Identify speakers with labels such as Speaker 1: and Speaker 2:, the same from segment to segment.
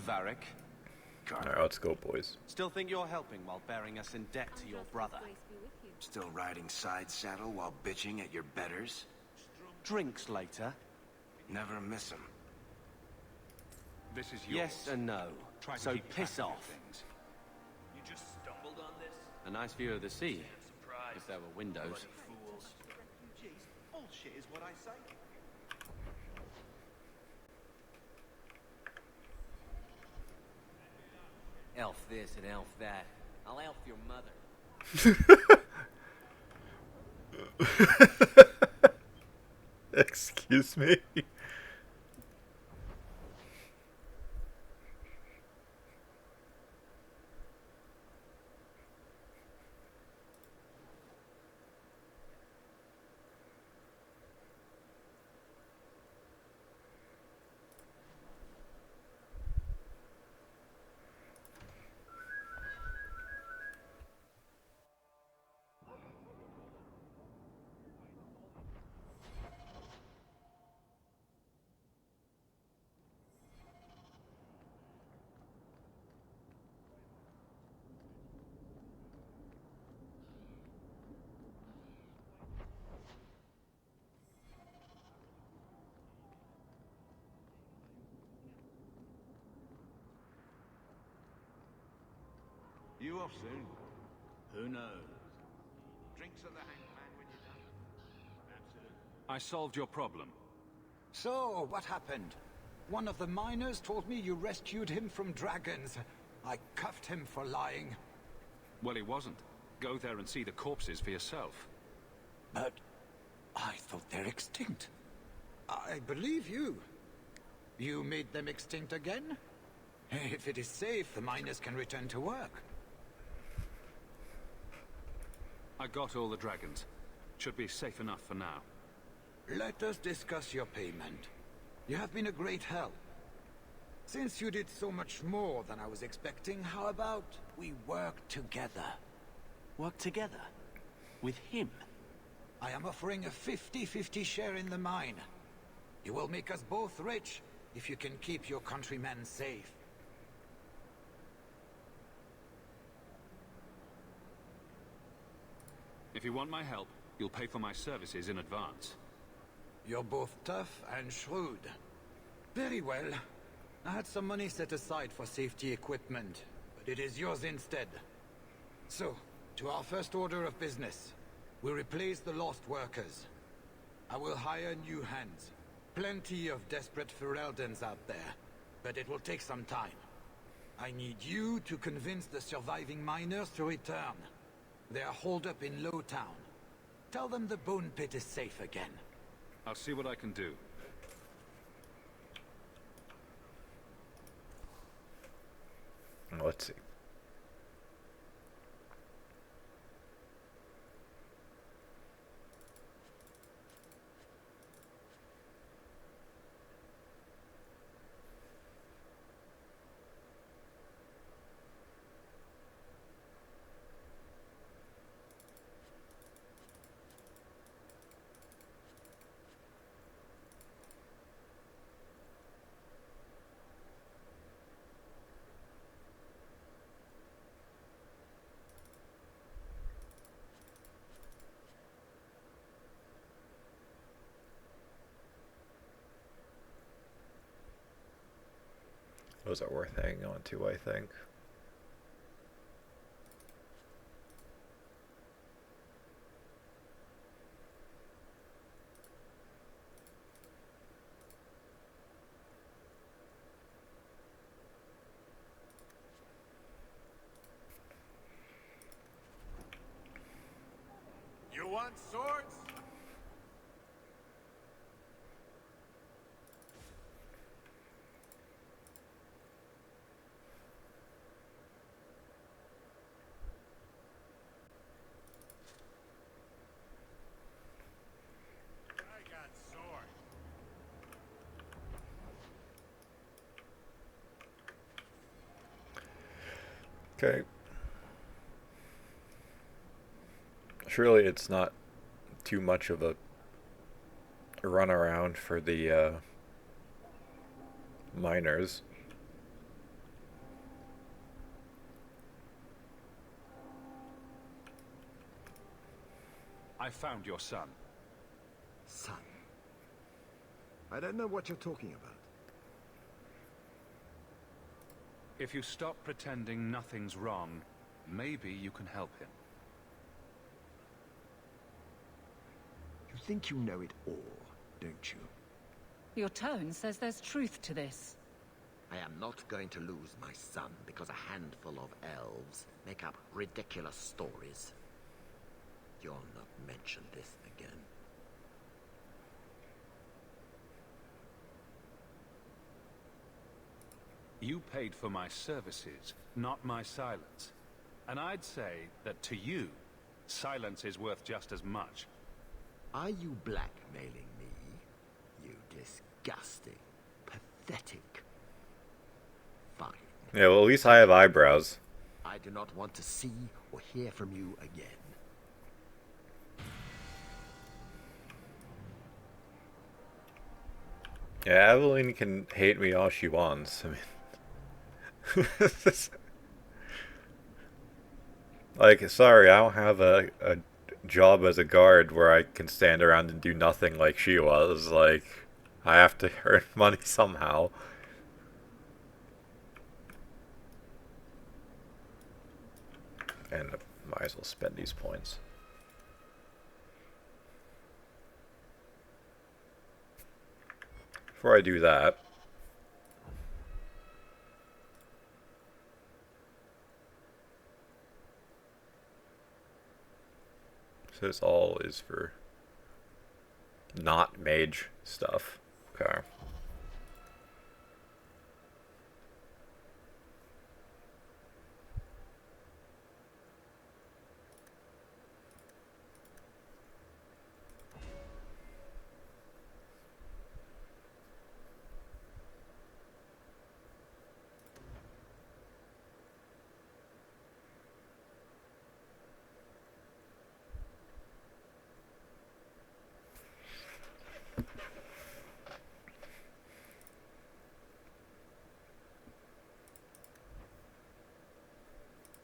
Speaker 1: Varric.
Speaker 2: Alright, let's go, boys.
Speaker 1: Still think you're helping while bearing us in debt to your brother?
Speaker 3: Still riding side saddle while bitching at your betters?
Speaker 1: Drinks later?
Speaker 3: Never miss 'em.
Speaker 4: This is yours.
Speaker 1: Yes and no.
Speaker 4: Try to
Speaker 1: So
Speaker 4: keep
Speaker 1: piss
Speaker 4: track of
Speaker 1: off.
Speaker 4: things.
Speaker 5: You just stumbled on this?
Speaker 1: A nice view of the sea,
Speaker 5: Surprise.
Speaker 1: if there were windows.
Speaker 5: Bloody fools.
Speaker 6: Bullshit is what I say.
Speaker 7: Elf this and elf that. I'll elf your mother.
Speaker 2: Excuse me.
Speaker 6: You off soon?
Speaker 5: Who knows?
Speaker 6: Drinks of the hangman when you're done. Absolutely.
Speaker 4: I solved your problem.
Speaker 8: So, what happened? One of the miners told me you rescued him from dragons. I cuffed him for lying.
Speaker 4: Well, he wasn't. Go there and see the corpses for yourself.
Speaker 8: But I thought they're extinct. I believe you. You made them extinct again? If it is safe, the miners can return to work.
Speaker 4: I got all the dragons. Should be safe enough for now.
Speaker 8: Let us discuss your payment. You have been a great help. Since you did so much more than I was expecting, how about we work together?
Speaker 1: Work together? With him?
Speaker 8: I am offering a 50-50 share in the mine. You will make us both rich if you can keep your countrymen safe.
Speaker 4: If you want my help, you'll pay for my services in advance.
Speaker 8: You're both tough and shrewd. Very well. I had some money set aside for safety equipment, but it is yours instead. So, to our first order of business. We replace the lost workers. I will hire new hands. Plenty of desperate Fereldans out there, but it will take some time. I need you to convince the surviving miners to return. They are holed up in Lowtown. Tell them the bone pit is safe again.
Speaker 4: I'll see what I can do.
Speaker 2: Let's see. Those are worth hanging on to, I think.
Speaker 6: You want swords? I got sword.
Speaker 2: Okay. Surely it's not too much of a run around for the miners.
Speaker 4: I found your son.
Speaker 3: Son. I don't know what you're talking about.
Speaker 4: If you stop pretending nothing's wrong, maybe you can help him.
Speaker 3: You think you know it all, don't you?
Speaker 9: Your tone says there's truth to this.
Speaker 3: I am not going to lose my son because a handful of elves make up ridiculous stories. You'll not mention this again.
Speaker 4: You paid for my services, not my silence. And I'd say that to you, silence is worth just as much.
Speaker 3: Are you blackmailing me? You disgusting, pathetic. Fine.
Speaker 2: Yeah, well, at least I have eyebrows.
Speaker 3: I do not want to see or hear from you again.
Speaker 2: Yeah, Evelyn can hate me all she wants. I mean... like, sorry, I don't have a job as a guard where I can stand around and do nothing like she was. Like, I have to earn money somehow. And might as well spend these points. Before I do that, so this all is for not mage stuff. Okay.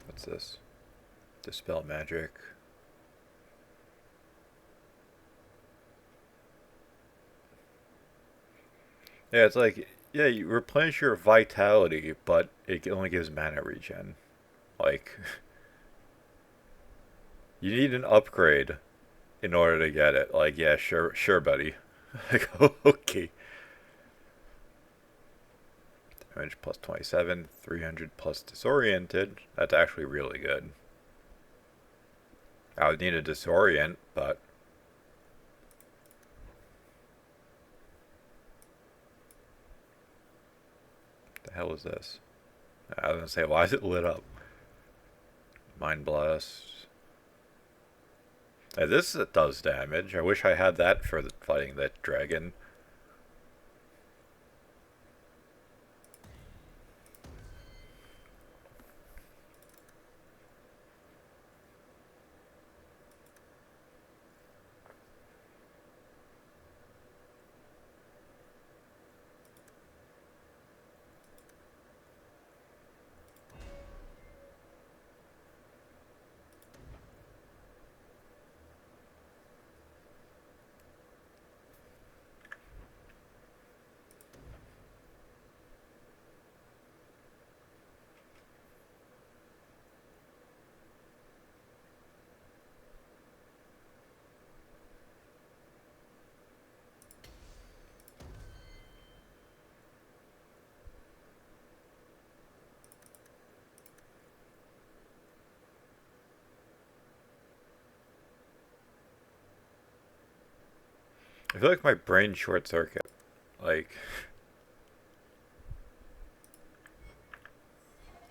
Speaker 2: What's this? Dispel magic. Yeah, it's like, yeah, you replenish your vitality, but it only gives mana regen. Like, you need an upgrade in order to get it. Like, yeah, sure, buddy. Like, okay. Damage plus 27, 300 plus disoriented. That's actually really good. I would need a disorient, but... the hell is this? I was gonna say, why is it lit up? Mind Blast. Hey, this does damage. I wish I had that for fighting that dragon. I feel like my brain short circuit. Like,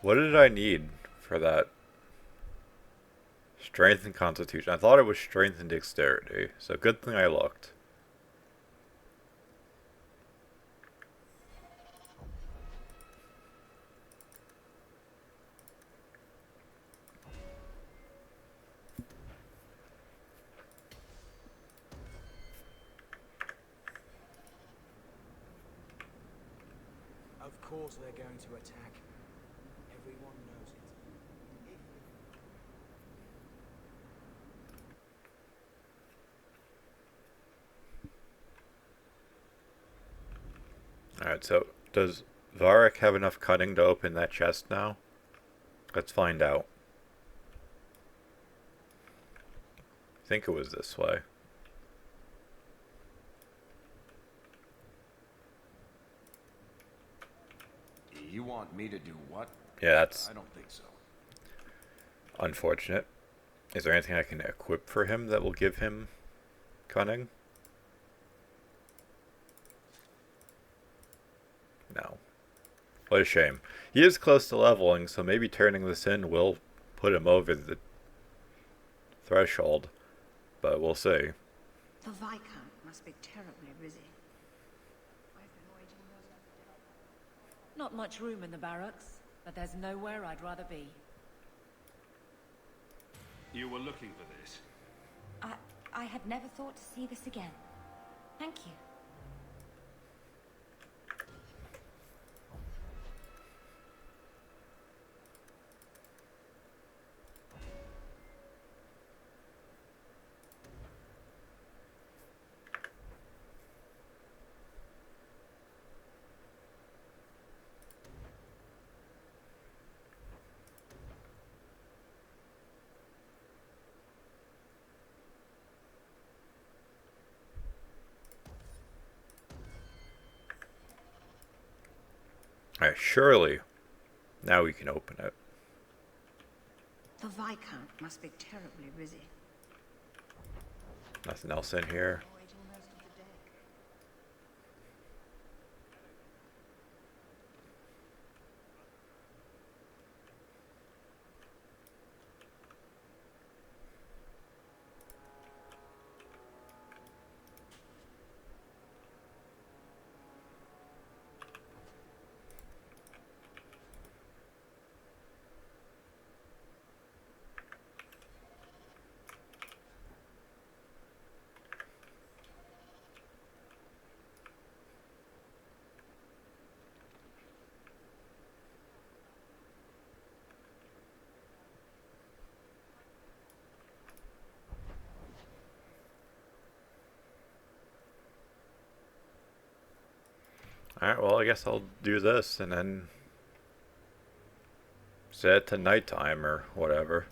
Speaker 2: what did I need for that? Strength and Constitution. I thought it was Strength and Dexterity, so good thing I looked.
Speaker 6: Of course they're going to attack. Everyone knows it. If...
Speaker 2: Alright, so does Varric have enough cunning to open that chest now? Let's find out. I think it was this way.
Speaker 5: You want me to do what?
Speaker 2: Yeah, that's
Speaker 5: I don't think so.
Speaker 2: unfortunate. Is there anything I can equip for him that will give him cunning? No. What a shame. He is close to leveling, so maybe turning this in will put him over the threshold. But we'll see.
Speaker 10: The Viscount must be terribly busy. I've been waiting most of the day.
Speaker 9: Not much room in the barracks, but there's nowhere I'd rather be.
Speaker 4: You were looking for this.
Speaker 10: I had never thought to see this again. Thank you.
Speaker 2: Alright, surely. Now we can open it.
Speaker 10: The Viscount must be terribly busy.
Speaker 2: Nothing else in here.
Speaker 10: Waiting most of the day.
Speaker 2: Alright, well, I guess I'll do this and then set it to nighttime or whatever.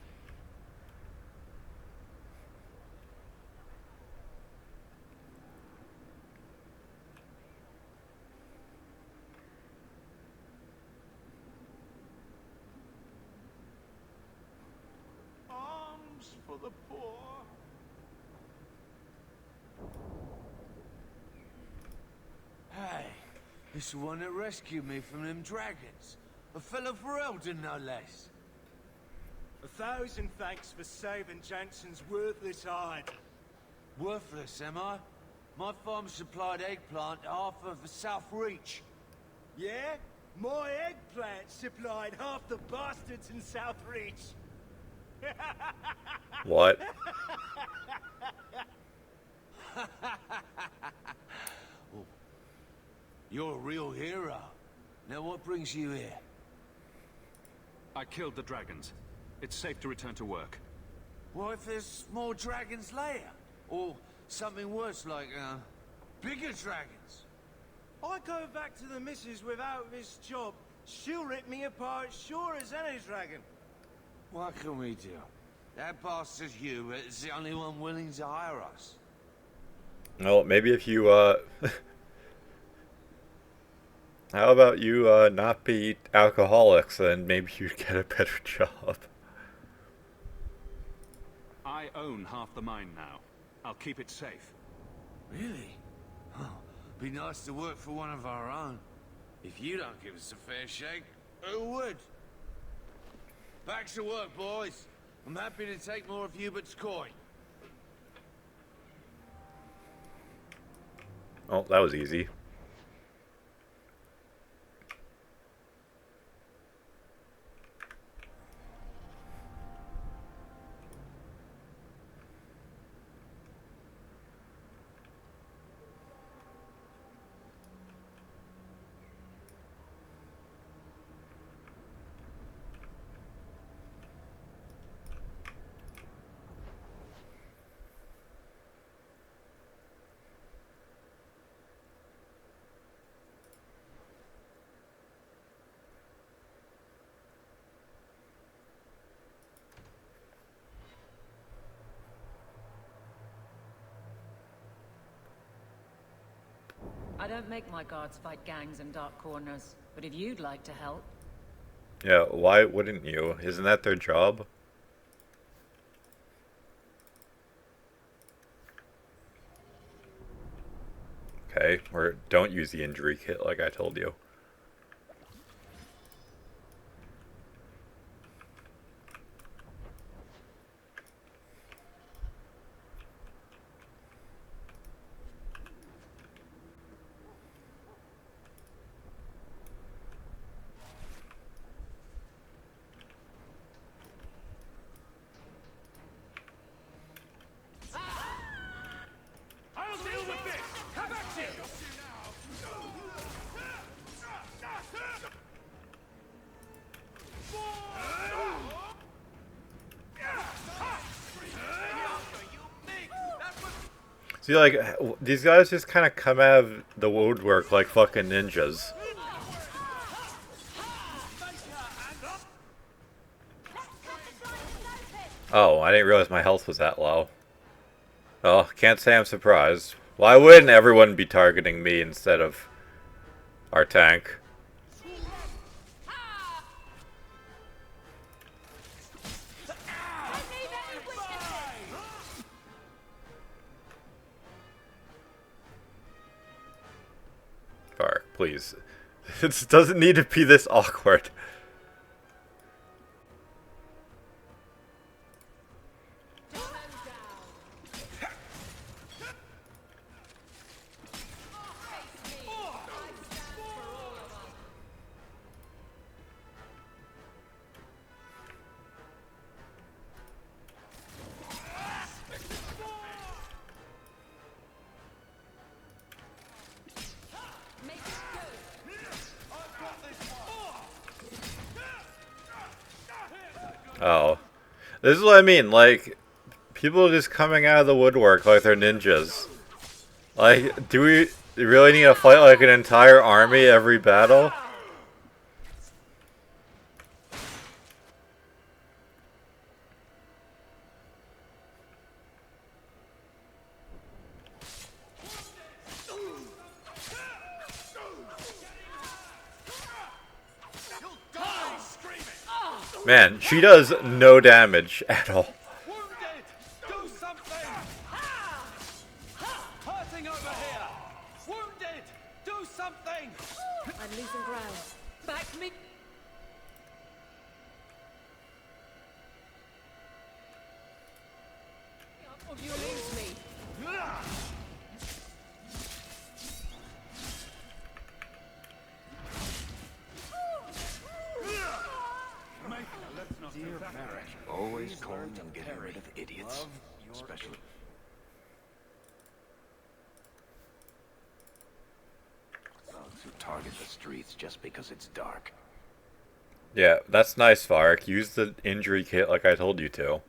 Speaker 5: Arms for the poor. Hey, this the one that rescued me from them dragons. A fellow for Eldon, no less.
Speaker 6: 1,000 thanks for saving Jansen's worthless hide.
Speaker 5: Worthless, am I? My farm supplied eggplant to half of the South Reach.
Speaker 6: Yeah? My eggplant supplied half the bastards in South Reach.
Speaker 2: What?
Speaker 5: You're a real hero. Now what brings you here?
Speaker 4: I killed the dragons. It's safe to return to work.
Speaker 5: What if there's more dragons later? Or something worse like, bigger dragons?
Speaker 6: I go back to the missus without this job. She'll rip me apart sure as any dragon.
Speaker 5: What can we do? That bastard Hubert is the only one willing to hire us.
Speaker 2: Well, maybe if you, how about you, not be alcoholics, then maybe you'd get a better job.
Speaker 4: I own half the mine now. I'll keep it safe.
Speaker 5: Really? Oh, be nice to work for one of our own. If you don't give us a fair shake, who would? Back to work, boys. I'm happy to take more of Hubert's coin.
Speaker 2: Oh, that was easy.
Speaker 9: I don't make my guards fight gangs in dark corners, but if you'd like to help...
Speaker 2: Yeah, why wouldn't you? Isn't that their job? Okay, or don't use the injury kit like I told you.
Speaker 4: I'll deal with this! Come back here!
Speaker 2: See, like, these guys just kind of come out of the woodwork like fucking ninjas. Oh, I didn't realize my health was that low. Oh, can't say I'm surprised. Why wouldn't everyone be targeting me instead of our tank? Far, please. It doesn't need to be this awkward. Oh. This is what I mean, like, people are just coming out of the woodwork like they're ninjas. Like, do we really need to fight like an entire army every battle? Man, she does no damage at all.
Speaker 1: Wounded! Do something! Hurting over here! Wounded! Do something!
Speaker 9: I'm losing ground. Back me! Or you lose me.
Speaker 5: Always calm and getting rid of idiots. Especially... thugs who target the streets just because it's dark.
Speaker 2: Yeah, that's nice, Varric. Use the injury kit like I told you to.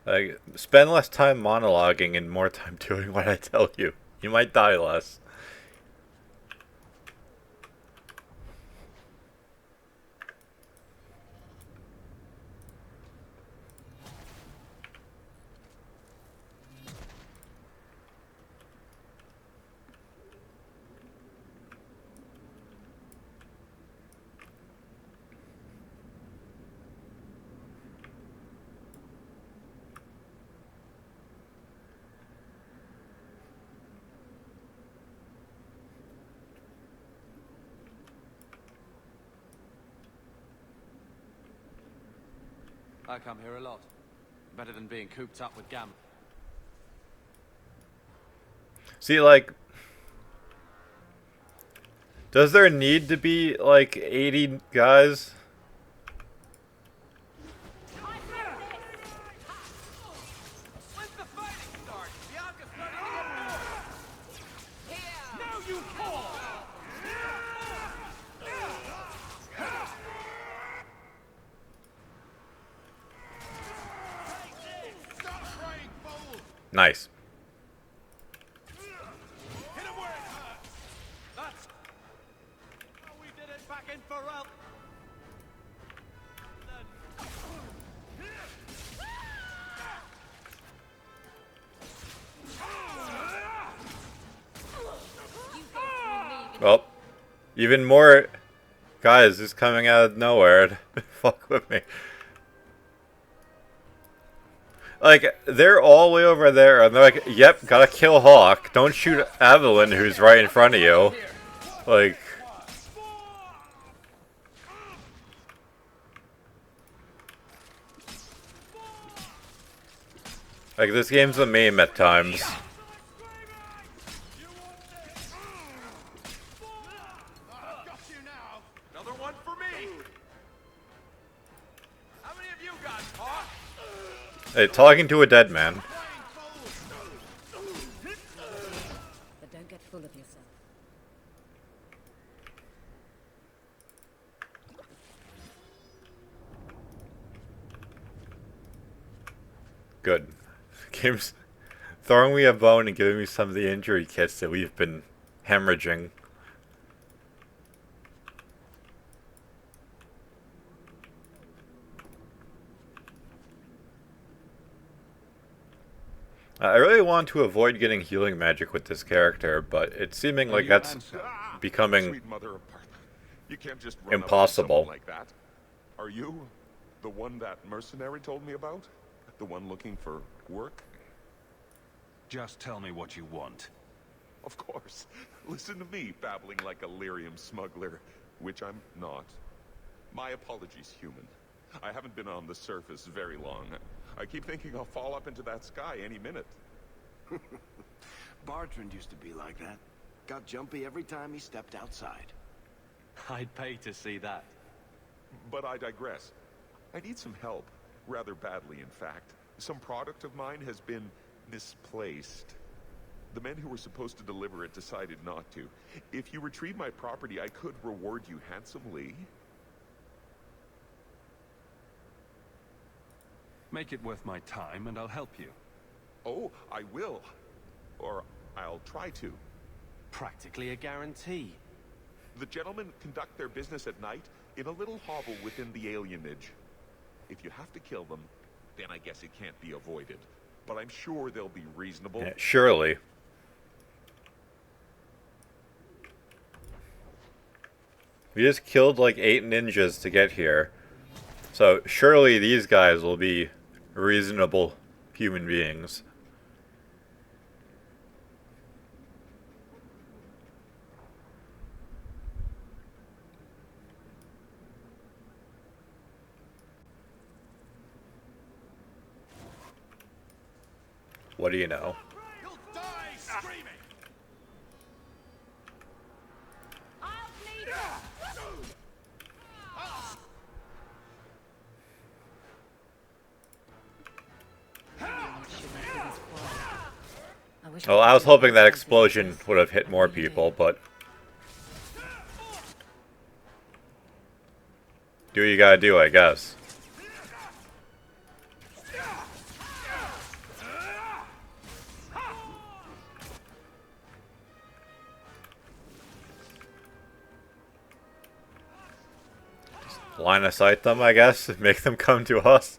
Speaker 2: Like, spend less time monologuing and more time doing what I tell you. You might die less.
Speaker 1: I come here a lot. Better than being cooped up with Gam.
Speaker 2: See, like, does there need to be, like, 80 guys? Nice.
Speaker 1: We did it back in Pharrell.
Speaker 2: Even more guys just coming out of nowhere to fuck with me. Like, they're all the way over there, and they're like, yep, gotta kill Hawk. Don't shoot Evelyn, who's right in front of you. Like... Like, this game's a meme at times.
Speaker 5: Another one for me. How many of you got caught?
Speaker 2: Hey, talking to a dead man.
Speaker 9: But don't get full of yourself.
Speaker 2: Good. Game's throwing me a bone and giving me some of the injury kits that we've been hemorrhaging. I really want to avoid getting healing magic with this character, but it's seeming like that's becoming
Speaker 11: Sweet mother of Parth. You can't just run
Speaker 2: impossible.
Speaker 11: up on someone like that. Are you the one that mercenary told me about? The one looking for work?
Speaker 4: Just tell me what you want.
Speaker 11: Of course. Listen to me babbling like a lyrium smuggler, which I'm not. My apologies, human. I haven't been on the surface very long. I keep thinking I'll fall up into that sky any minute.
Speaker 12: Bartrand used to be like that. Got jumpy every time he stepped outside.
Speaker 1: I'd pay to see that.
Speaker 11: But I digress. I need some help. Rather badly, in fact. Some product of mine has been misplaced. The men who were supposed to deliver it decided not to. If you retrieve my property, I could reward you handsomely.
Speaker 4: Make it worth my time and I'll help you.
Speaker 11: Oh, I will. Or I'll try to.
Speaker 1: Practically a guarantee.
Speaker 11: The gentlemen conduct their business at night in a little hovel within the alienage. If you have to kill them, then I guess it can't be avoided. But I'm sure they'll be reasonable.
Speaker 2: Yeah, surely. We just killed like 8 ninjas to get here. So surely these guys will be reasonable human beings. What do you know?
Speaker 5: You'll die screaming.
Speaker 2: Oh, I was hoping that explosion would have hit more people, but... Do what you gotta do, I guess. Line of sight them, I guess, make them come to us.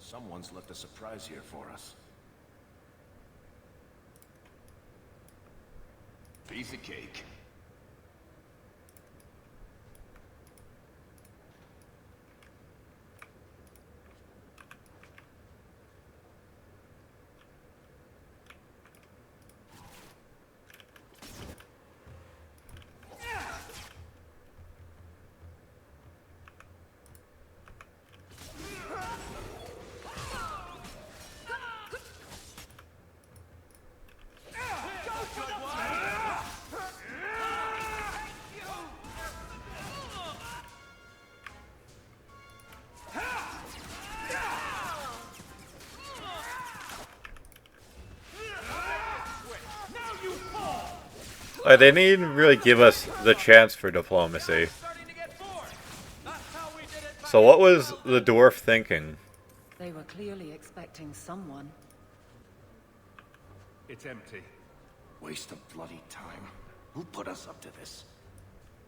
Speaker 12: Someone's left a surprise here for us. Piece of cake.
Speaker 2: Like, they didn't even really give us the chance for diplomacy. So what was the dwarf thinking?
Speaker 9: They were clearly expecting someone.
Speaker 4: It's empty.
Speaker 12: Waste of bloody time. Who put us up to this?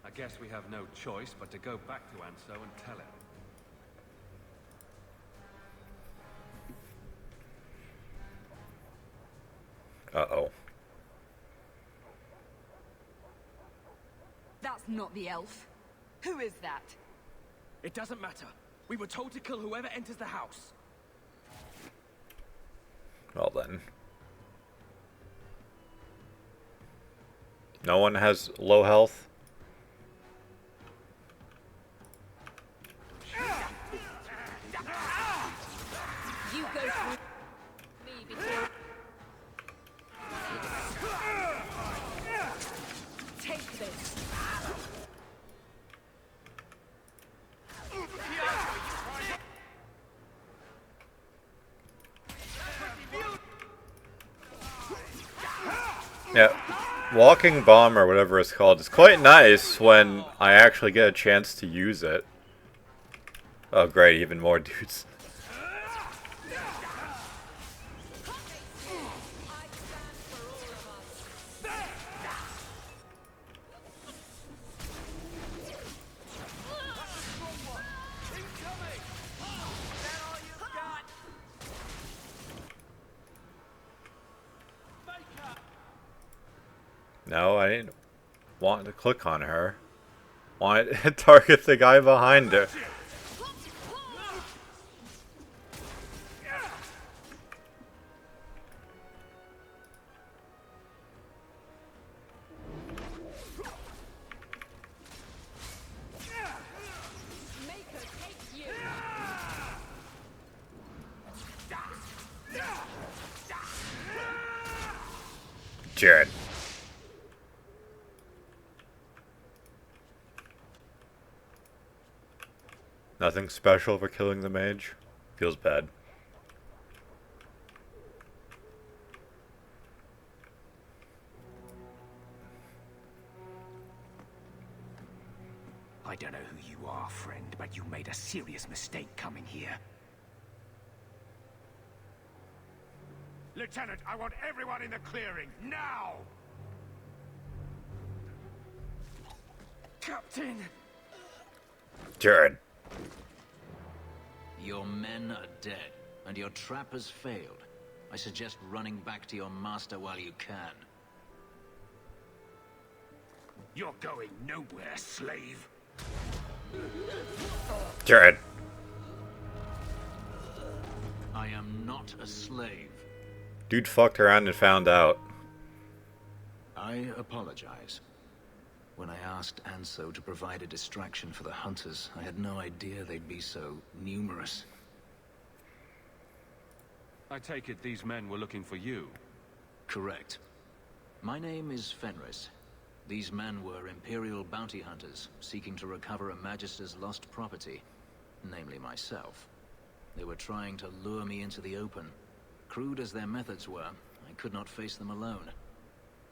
Speaker 4: I guess we have no choice but to go back to Anso and tell him.
Speaker 2: Uh-oh.
Speaker 13: That's not the elf. Who is that?
Speaker 7: It doesn't matter. We were told to kill whoever enters the house.
Speaker 2: Well then. No one has low health?
Speaker 13: You go through me before. Take this.
Speaker 2: Yeah. Walking bomb or whatever it's called is quite nice when I actually get a chance to use it. Oh great, even more dudes. No, I didn't want to click on her. Want to target the guy behind her. Jared. Nothing special for killing the mage. Feels bad.
Speaker 14: I don't know who you are, friend, but you made a serious mistake coming here.
Speaker 5: Lieutenant, I want everyone in the clearing, now!
Speaker 14: Captain!
Speaker 2: Jared.
Speaker 15: Your men are dead, and your trap has failed. I suggest running back to your master while you can.
Speaker 14: You're going nowhere, slave.
Speaker 2: Jared.
Speaker 15: I am not a slave.
Speaker 2: Dude fucked around and found out.
Speaker 15: I apologize. When I asked Anso to provide a distraction for the hunters, I had no idea they'd be so numerous.
Speaker 4: I take it these men were looking for you?
Speaker 15: Correct. My name is Fenris. These men were Imperial bounty hunters, seeking to recover a Magister's lost property, namely myself. They were trying to lure me into the open. Crude as their methods were, I could not face them alone.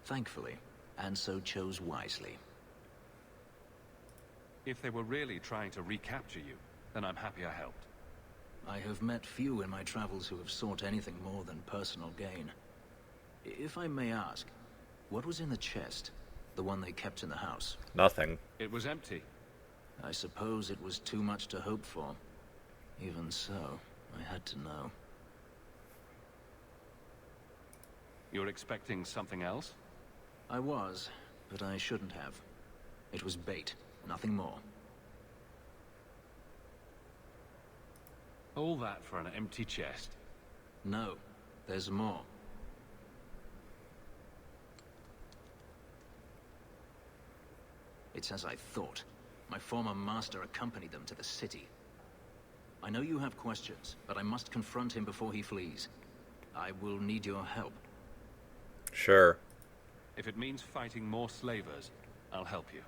Speaker 15: Thankfully, Anso chose wisely.
Speaker 4: If they were really trying to recapture you, then I'm happy I helped.
Speaker 15: I have met few in my travels who have sought anything more than personal gain. If I may ask, what was in the chest? The one they kept in the house?
Speaker 2: Nothing.
Speaker 4: It was empty.
Speaker 15: I suppose it was too much to hope for. Even so, I had to know.
Speaker 4: You're expecting something else?
Speaker 15: I was, but I shouldn't have. It was bait, nothing more.
Speaker 4: All that for an empty chest?
Speaker 15: No, there's more. It's as I thought. My former master accompanied them to the city. I know you have questions, but I must confront him before he flees. I will need your help.
Speaker 2: Sure.
Speaker 4: If it means fighting more slavers, I'll help you.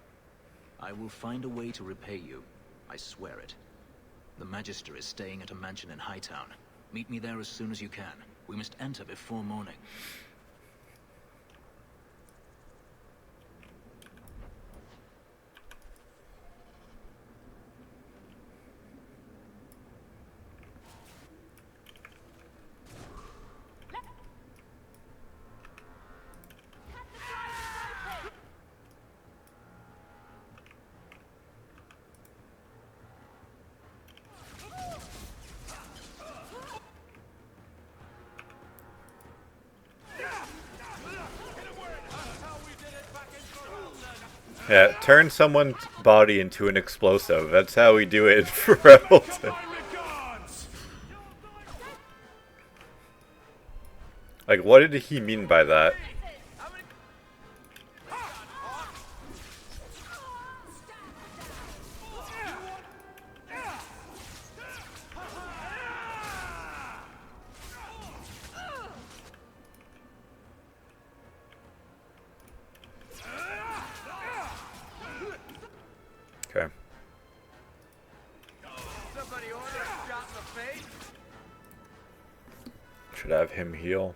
Speaker 15: I will find a way to repay you. I swear it. The Magister is staying at a mansion in Hightown. Meet me there as soon as you can. We must enter before morning.
Speaker 2: Yeah, turn someone's body into an explosive. That's how we do it for Rebelton. Like, what did he mean by that? Okay. Should have him heal.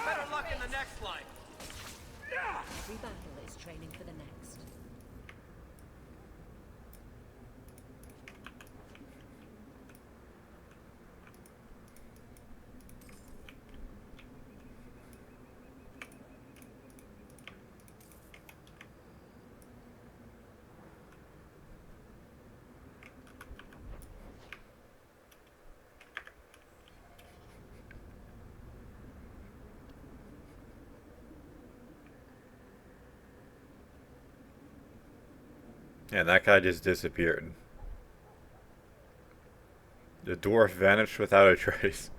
Speaker 7: Better luck in the next life.
Speaker 9: Every battle is training for the next.
Speaker 2: And that guy just disappeared. The dwarf vanished without a trace.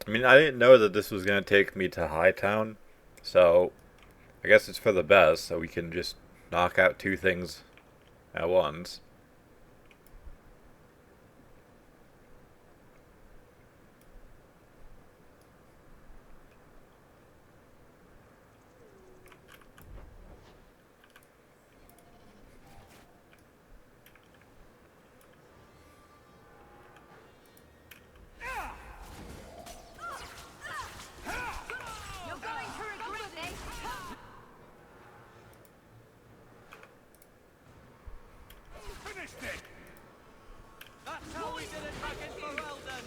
Speaker 2: I mean, I didn't know that this was going to take me to Hightown, so I guess it's for the best, so we can just knock out two things at once.
Speaker 13: You're going to regret this.
Speaker 5: Finished it! That's how we did it back in Ferelden!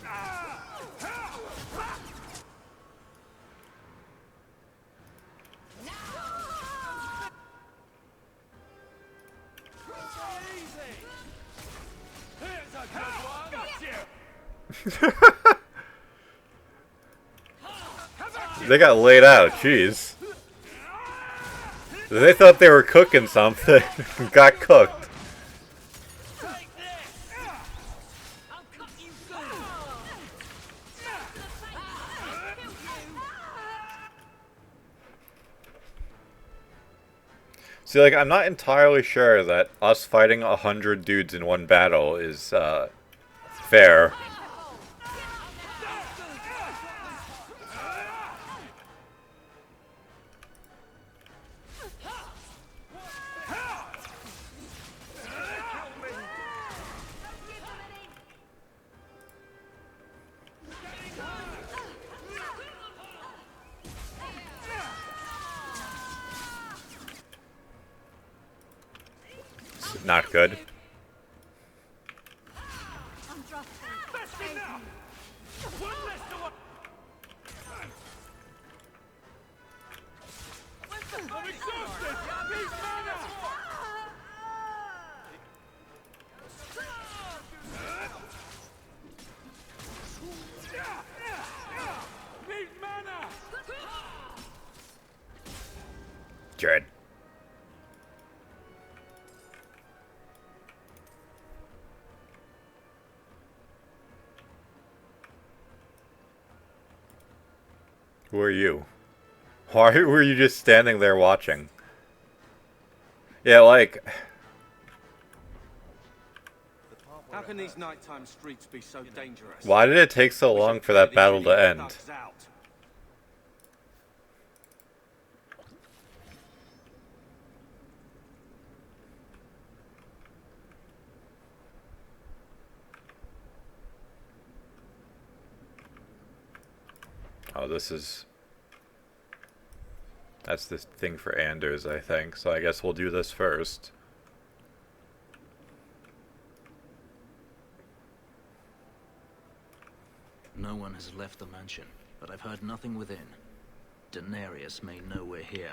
Speaker 5: Here's a good one! Got you!
Speaker 2: They got laid out, jeez. They thought they were cooking something. Got cooked. See, like, I'm not entirely sure that us fighting 100 dudes in one battle is, fair. It's not good. Jared. Who are you? Why were you just standing there watching? Yeah, like...
Speaker 1: How can these nighttime streets be so dangerous?
Speaker 2: Why did it take so long for that battle to end? Oh, that's the thing for Anders, I think. So I guess we'll do this first.
Speaker 15: No one has left the mansion, but I've heard nothing within. Daenerys may know we're here.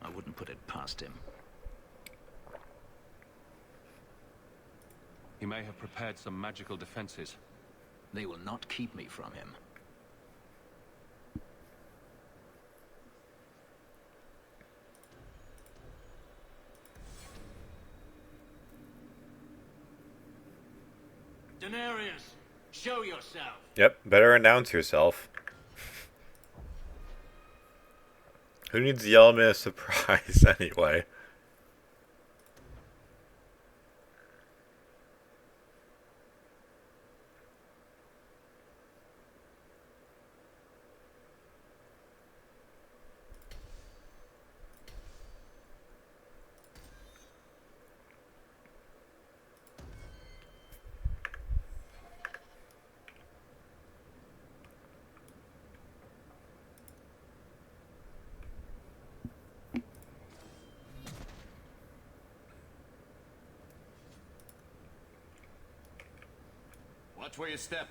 Speaker 15: I wouldn't put it past him.
Speaker 4: He may have prepared some magical defenses.
Speaker 15: They will not keep me from him.
Speaker 7: Daenerys, show yourself.
Speaker 2: Yep, better announce yourself. Who needs the element of surprise anyway?
Speaker 1: Watch where you step.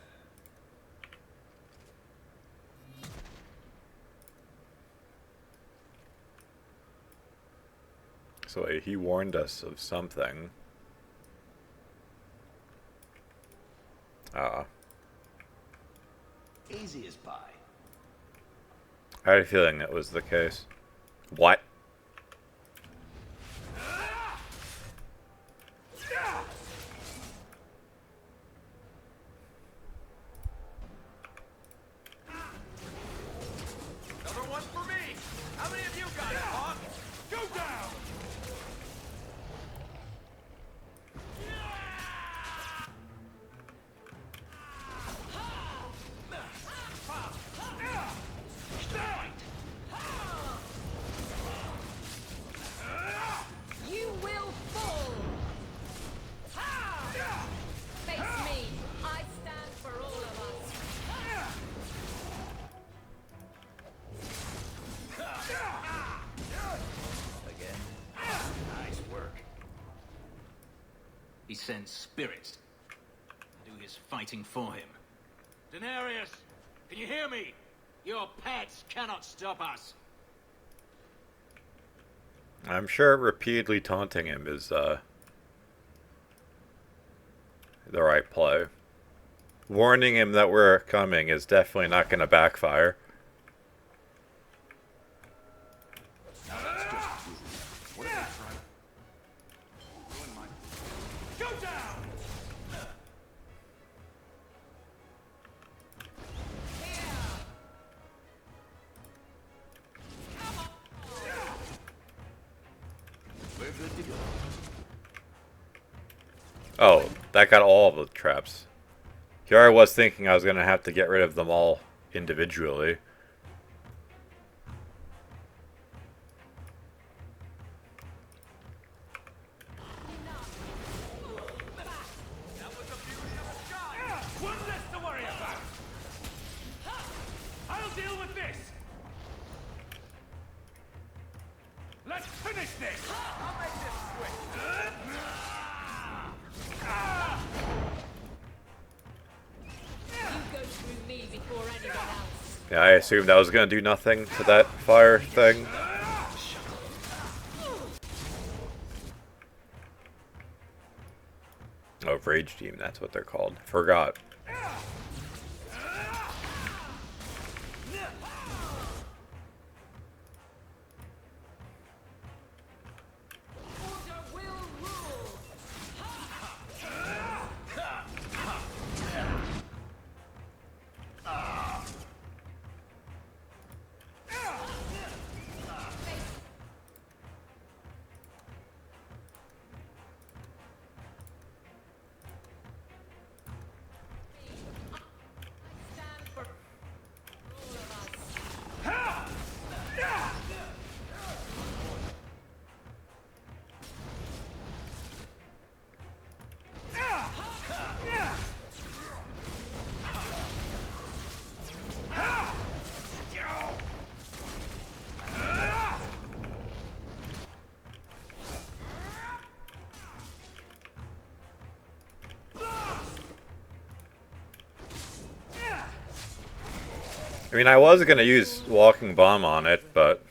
Speaker 2: So he warned us of something.
Speaker 12: Easy as pie.
Speaker 2: I had a feeling that was the case. What?
Speaker 5: Another one for me. How many of you got it, Hawk? Go down.
Speaker 13: You will fall! Face me! I stand for all of us!
Speaker 15: Again? Nice work. He sends spirits to do his fighting for him.
Speaker 7: Daenerys, can you hear me? Your pets cannot stop us.
Speaker 2: I'm sure repeatedly taunting him is the right play. Warning him that we're coming is definitely not going to backfire.
Speaker 5: Go down.
Speaker 12: We're good to go.
Speaker 2: Oh, that got all of the traps. Here I was thinking I was going to have to get rid of them all individually.
Speaker 5: One less to worry about. I'll deal with this. Let's finish this. I'll make this quick.
Speaker 13: You go through me before anyone else.
Speaker 2: Yeah, I assumed that was going to do nothing to that fire thing. Oh, Rage Team, that's what they're called. Forgot.
Speaker 13: Order will rule!
Speaker 2: I mean, I was gonna use walking bomb on it, but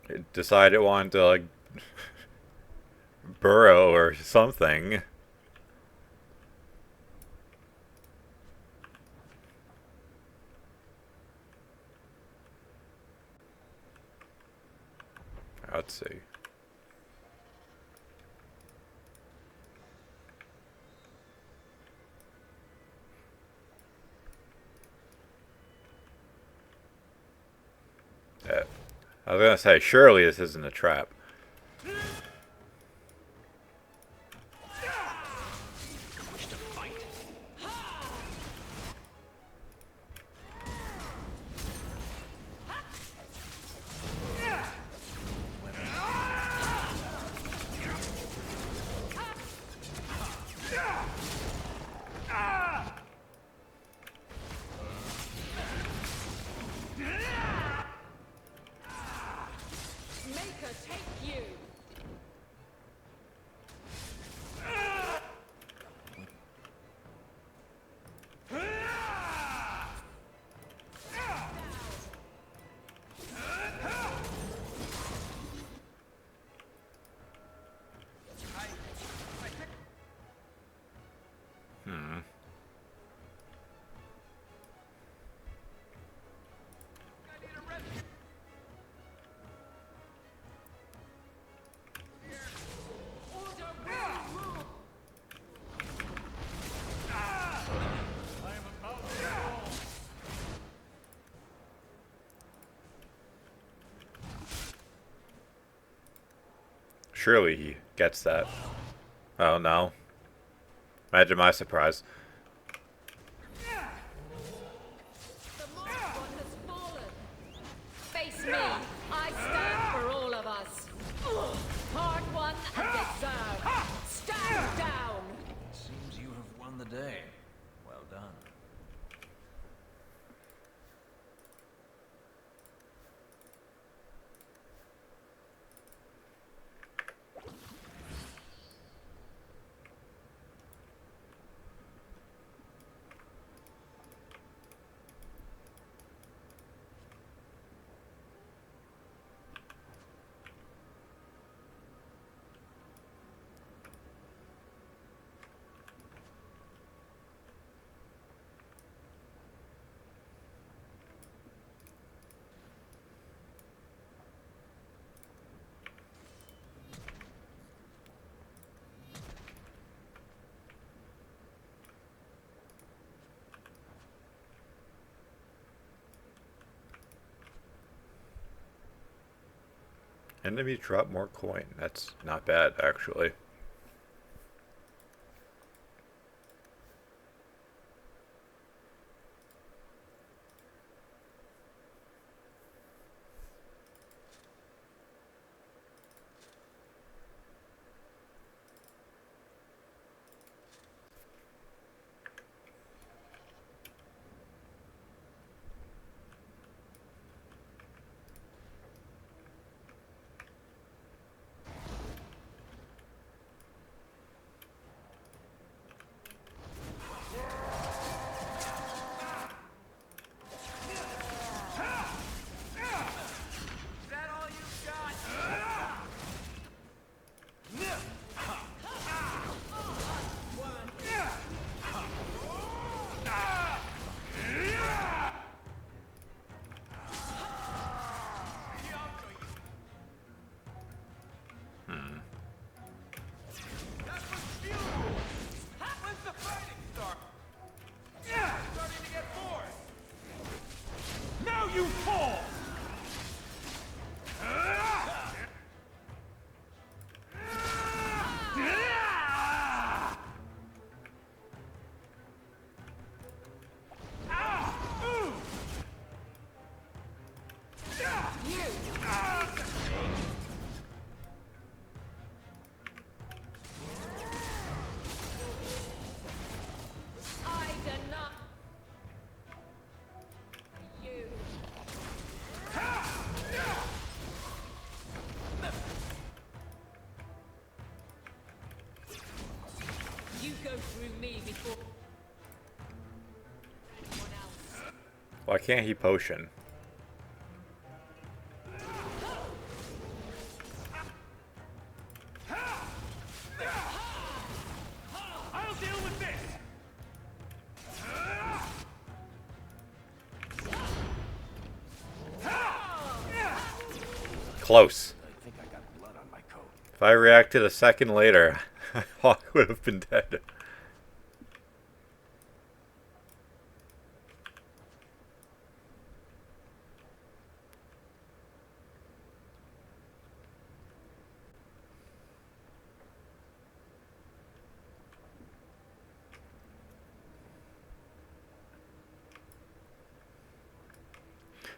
Speaker 2: it decided it wanted to like burrow or something. Let's see. I was gonna say, surely this isn't a trap.
Speaker 13: Maker, take you.
Speaker 2: Hmm. Surely he gets that. Oh no. Imagine my surprise.
Speaker 13: The Mark One has fallen. Face me. I stand for all of us. Part one and deserve. Stand down.
Speaker 15: Seems you have won the day. Well done.
Speaker 2: Enemy drop more coin. That's not bad, actually. Why can't he potion?
Speaker 14: I'll deal with this.
Speaker 2: Close.
Speaker 14: I think I got blood on my coat.
Speaker 2: If I reacted a second later, Hawk would have been dead.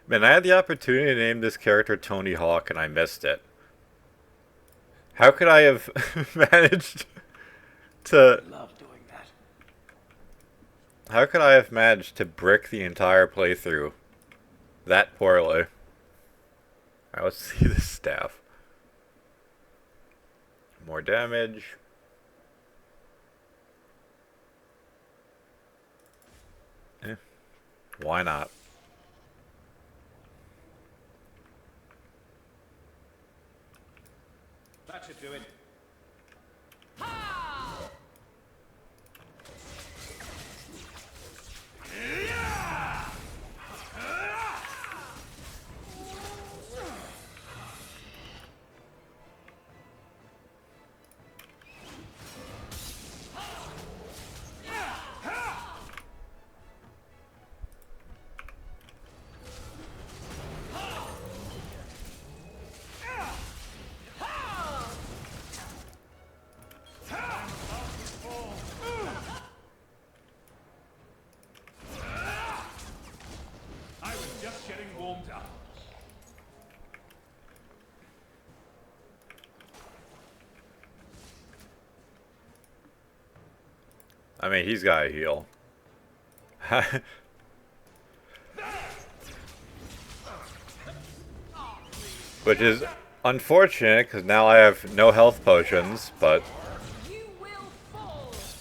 Speaker 2: Man, I had the opportunity to name this character Tony Hawk and I missed it. How could I have managed to...
Speaker 14: I love doing that.
Speaker 2: How could I have managed to brick the entire playthrough that poorly? Alright, let's see the staff. More damage. Why not?
Speaker 14: That should do it. I was just getting warmed up.
Speaker 2: I mean, he's got a heal. Which is unfortunate, because now I have no health potions, but...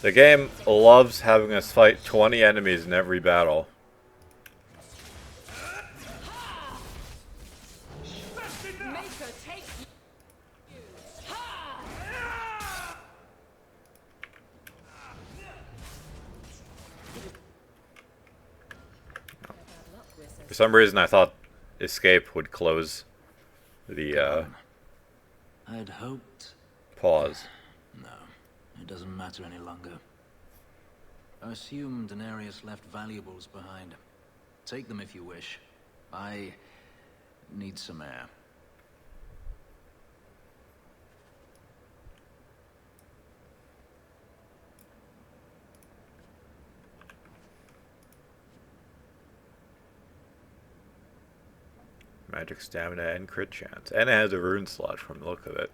Speaker 2: The game loves having us fight 20 enemies in every battle. For some reason I thought escape would close the
Speaker 15: I'd hoped...
Speaker 2: pause.
Speaker 15: No, it doesn't matter any longer. I assume Daenerys left valuables behind. Take them if you wish. I need some air.
Speaker 2: Magic stamina and crit chance. And it has a rune slot from the look of it.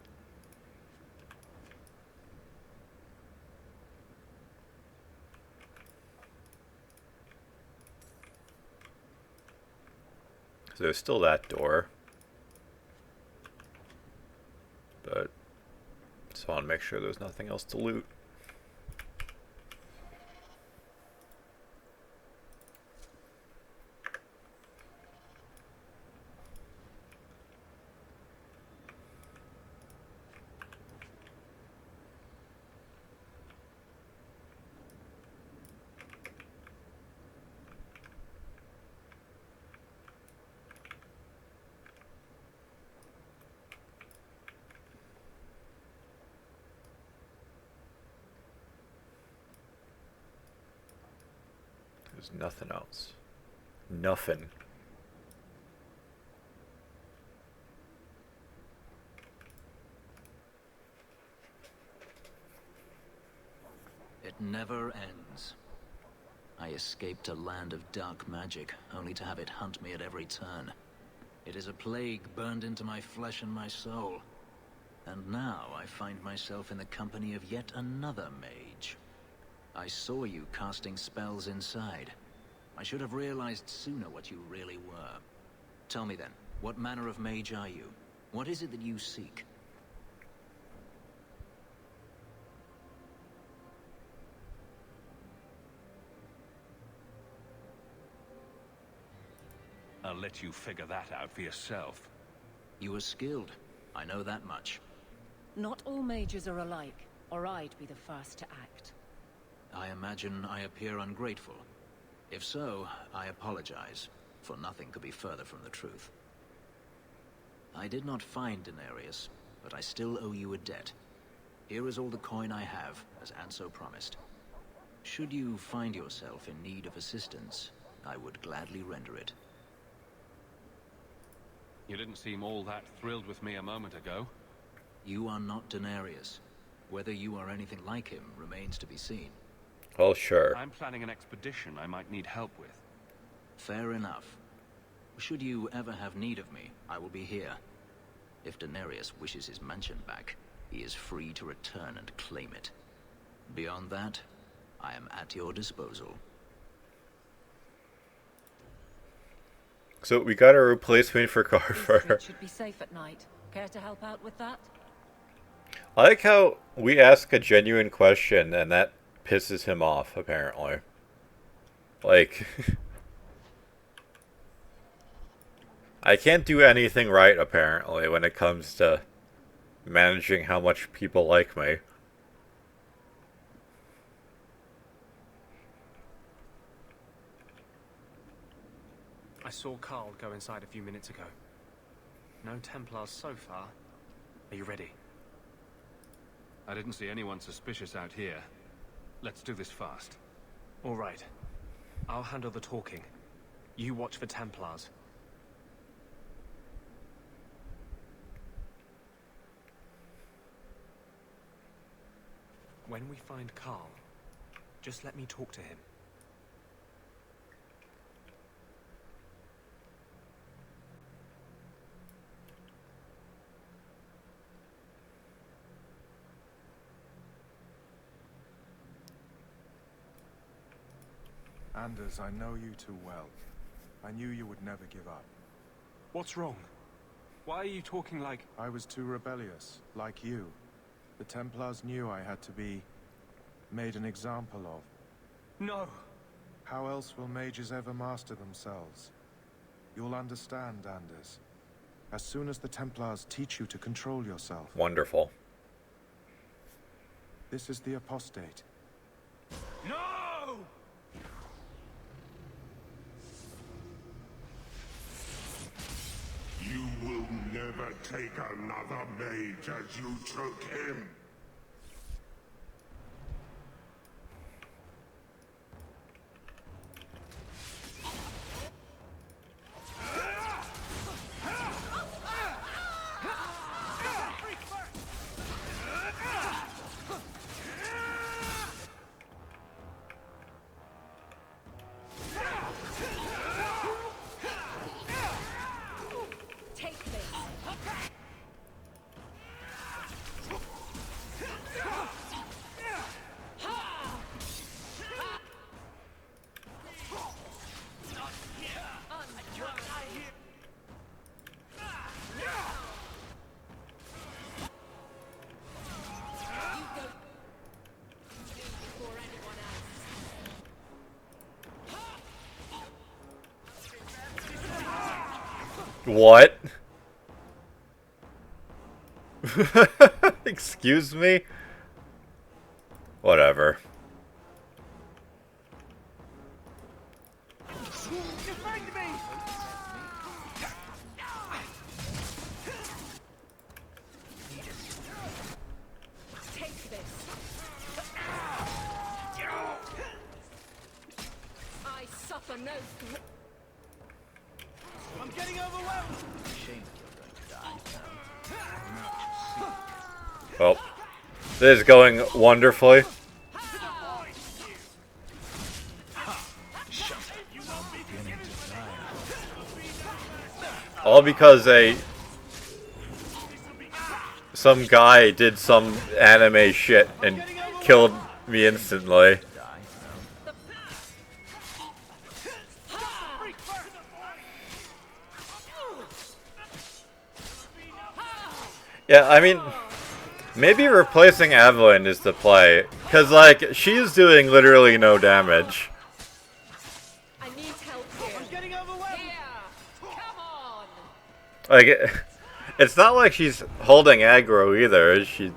Speaker 2: So there's still that door. But just want to make sure there's nothing else to loot. There's nothing else. Nothing.
Speaker 15: It never ends. I escaped a land of dark magic, only to have it hunt me at every turn. It is a plague burned into my flesh and my soul. And now I find myself in the company of yet another mage. I saw you casting spells inside. I should have realized sooner what you really were. Tell me then, what manner of mage are you? What is it that you seek?
Speaker 4: I'll let you figure that out for yourself.
Speaker 15: You are skilled. I know that much.
Speaker 9: Not all mages are alike, or I'd be the first to act.
Speaker 15: I imagine I appear ungrateful. If so, I apologize, for nothing could be further from the truth. I did not find Denarius, but I still owe you a debt. Here is all the coin I have, as Anso promised. Should you find yourself in need of assistance, I would gladly render it.
Speaker 4: You didn't seem all that thrilled with me a moment ago.
Speaker 15: You are not Denarius. Whether you are anything like him remains to be seen.
Speaker 2: Well, sure.
Speaker 4: I'm planning an expedition I might need help with.
Speaker 15: Fair enough. Should you ever have need of me, I will be here. If Denarius wishes his mansion back, he is free to return and claim it. Beyond that, I am at your disposal.
Speaker 2: So we got a replacement for Carver.
Speaker 9: Should be safe at night. Care to help out with that?
Speaker 2: I like how we ask a genuine question and that pisses him off, apparently. Like, I can't do anything right, apparently, when it comes to managing how much people like me.
Speaker 14: I saw Carl go inside a few minutes ago. No Templars so far. Are you ready?
Speaker 4: I didn't see anyone suspicious out here. Let's do this fast.
Speaker 14: All right. I'll handle the talking. You watch for Templars. When we find Carl, just let me talk to him.
Speaker 16: Anders, I know you too well. I knew you would never give up.
Speaker 14: What's wrong? Why are you talking like...
Speaker 16: I was too rebellious, like you. The Templars knew I had to be made an example of.
Speaker 14: No!
Speaker 16: How else will mages ever master themselves? You'll understand, Anders. As soon as the Templars teach you to control yourself.
Speaker 2: Wonderful.
Speaker 16: This is the apostate.
Speaker 14: No!
Speaker 17: You will never take another mage as you took him.
Speaker 2: What? Excuse me? Whatever.
Speaker 6: Defend me!
Speaker 13: Take this. I suffer no.
Speaker 6: I'm getting overwhelmed!
Speaker 15: Shame that you're going to die.
Speaker 2: Well, this is going wonderfully. All because some guy did some anime shit and killed me instantly. Yeah, I mean, maybe replacing Evelyn is the play, because, like, she's doing literally no damage.
Speaker 13: I need help here. I'm getting overwhelmed. Here.
Speaker 2: Like, it's not like she's holding aggro either, is she?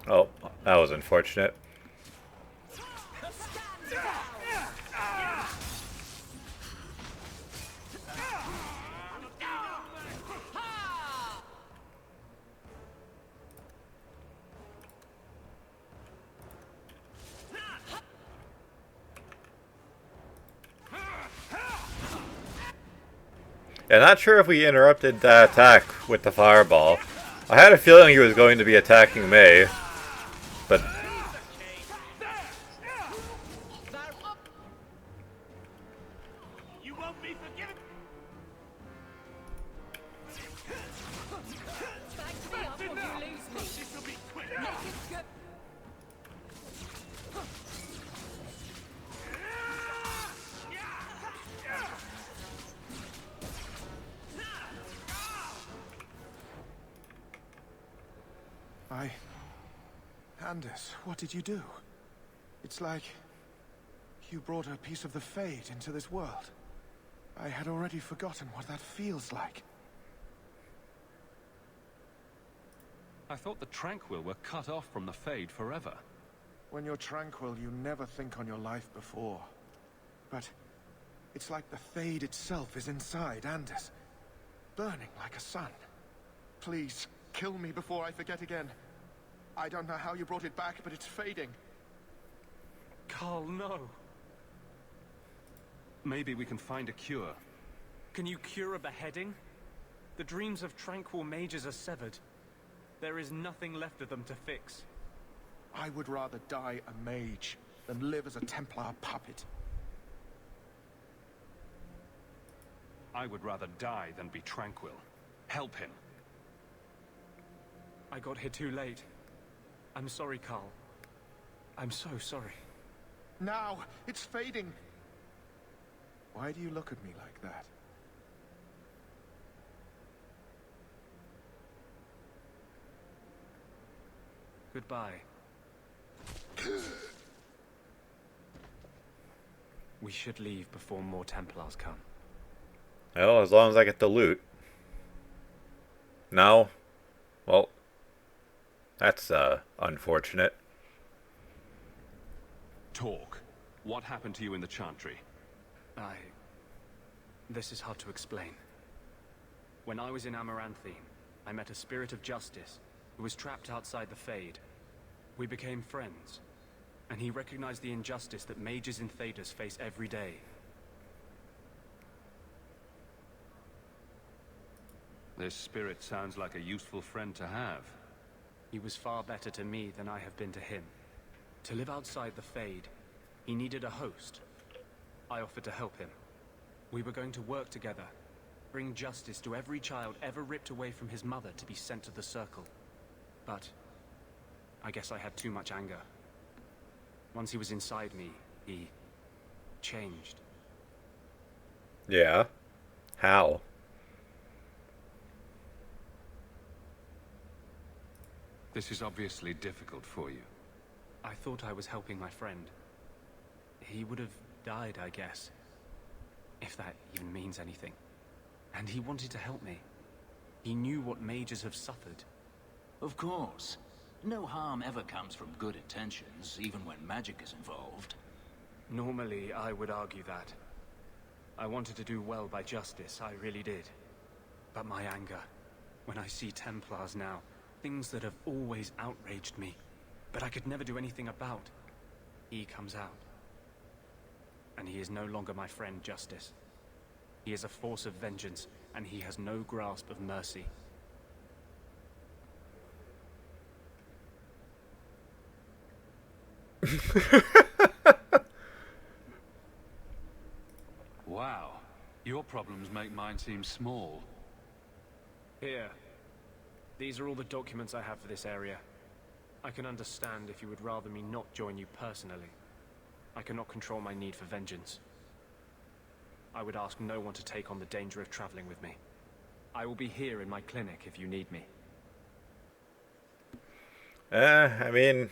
Speaker 2: Oh, that was unfortunate. Yeah, not sure if we interrupted that attack with the fireball. I had a feeling he was going to be attacking May, but...
Speaker 6: You won't be forgiven.
Speaker 13: Back me up or you lose me.
Speaker 6: This will be quick.
Speaker 13: Make it good.
Speaker 16: Anders, what did you do? It's like you brought a piece of the Fade into this world. I had already forgotten what that feels like.
Speaker 4: I thought the Tranquil were cut off from the Fade forever.
Speaker 16: When you're tranquil, you never think on your life before. But it's like the Fade itself is inside Anders, burning like a sun. Please, kill me before I forget again. I don't know how you brought it back, but it's fading.
Speaker 14: Carl, no.
Speaker 4: Maybe we can find a cure.
Speaker 14: Can you cure a beheading? The dreams of tranquil mages are severed. There is nothing left of them to fix.
Speaker 16: I would rather die a mage than live as a Templar puppet.
Speaker 4: I would rather die than be tranquil. Help him.
Speaker 14: I got here too late. I'm sorry, Carl. I'm so sorry.
Speaker 16: Now! It's fading! Why do you look at me like that?
Speaker 14: Goodbye. We should leave before more Templars come.
Speaker 2: Well, as long as I get the loot. No? Well, that's, unfortunate.
Speaker 4: Talk. What happened to you in the Chantry?
Speaker 14: This is hard to explain. When I was in Amaranthine, I met a spirit of justice who was trapped outside the Fade. We became friends, and he recognized the injustice that mages in Thedas face every day.
Speaker 4: This spirit sounds like a useful friend to have.
Speaker 14: He was far better to me than I have been to him. To live outside the Fade, he needed a host. I offered to help him. We were going to work together, bring justice to every child ever ripped away from his mother to be sent to the Circle. But I guess I had too much anger. Once he was inside me, he changed.
Speaker 2: Yeah? How?
Speaker 4: This is obviously difficult for you.
Speaker 14: I thought I was helping my friend. He would have died, I guess. If that even means anything. And he wanted to help me. He knew what mages have suffered.
Speaker 15: Of course. No harm ever comes from good intentions, even when magic is involved.
Speaker 14: Normally, I would argue that. I wanted to do well by justice, I really did. But my anger, when I see Templars now, things that have always outraged me, but I could never do anything about, he comes out. And he is no longer my friend, Justice. He is a force of vengeance, and he has no grasp of mercy.
Speaker 4: Wow. Your problems make mine seem small.
Speaker 14: Here. These are all the documents I have for this area. I can understand if you would rather me not join you personally. I cannot control my need for vengeance. I would ask no one to take on the danger of traveling with me. I will be here in my clinic if you need me.
Speaker 2: I mean,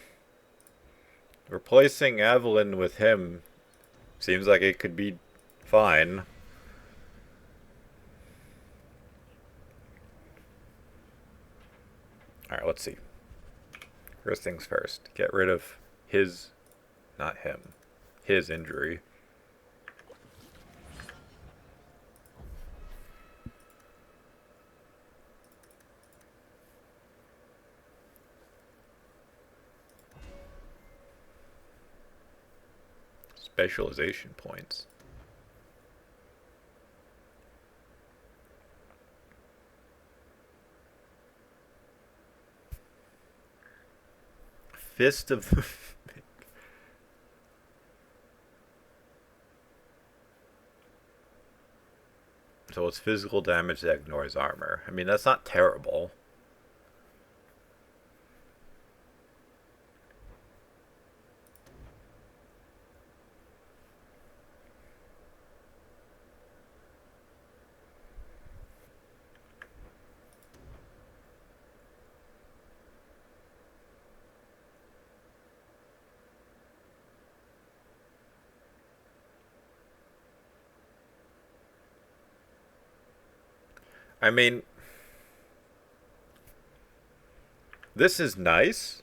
Speaker 2: replacing Evelyn with him seems like it could be fine. Alright, let's see. First things first. Get rid of his, not him, his injury. Specialization points. Fist of the So it's physical damage that ignores armor. I mean, that's not terrible. I mean, this is nice,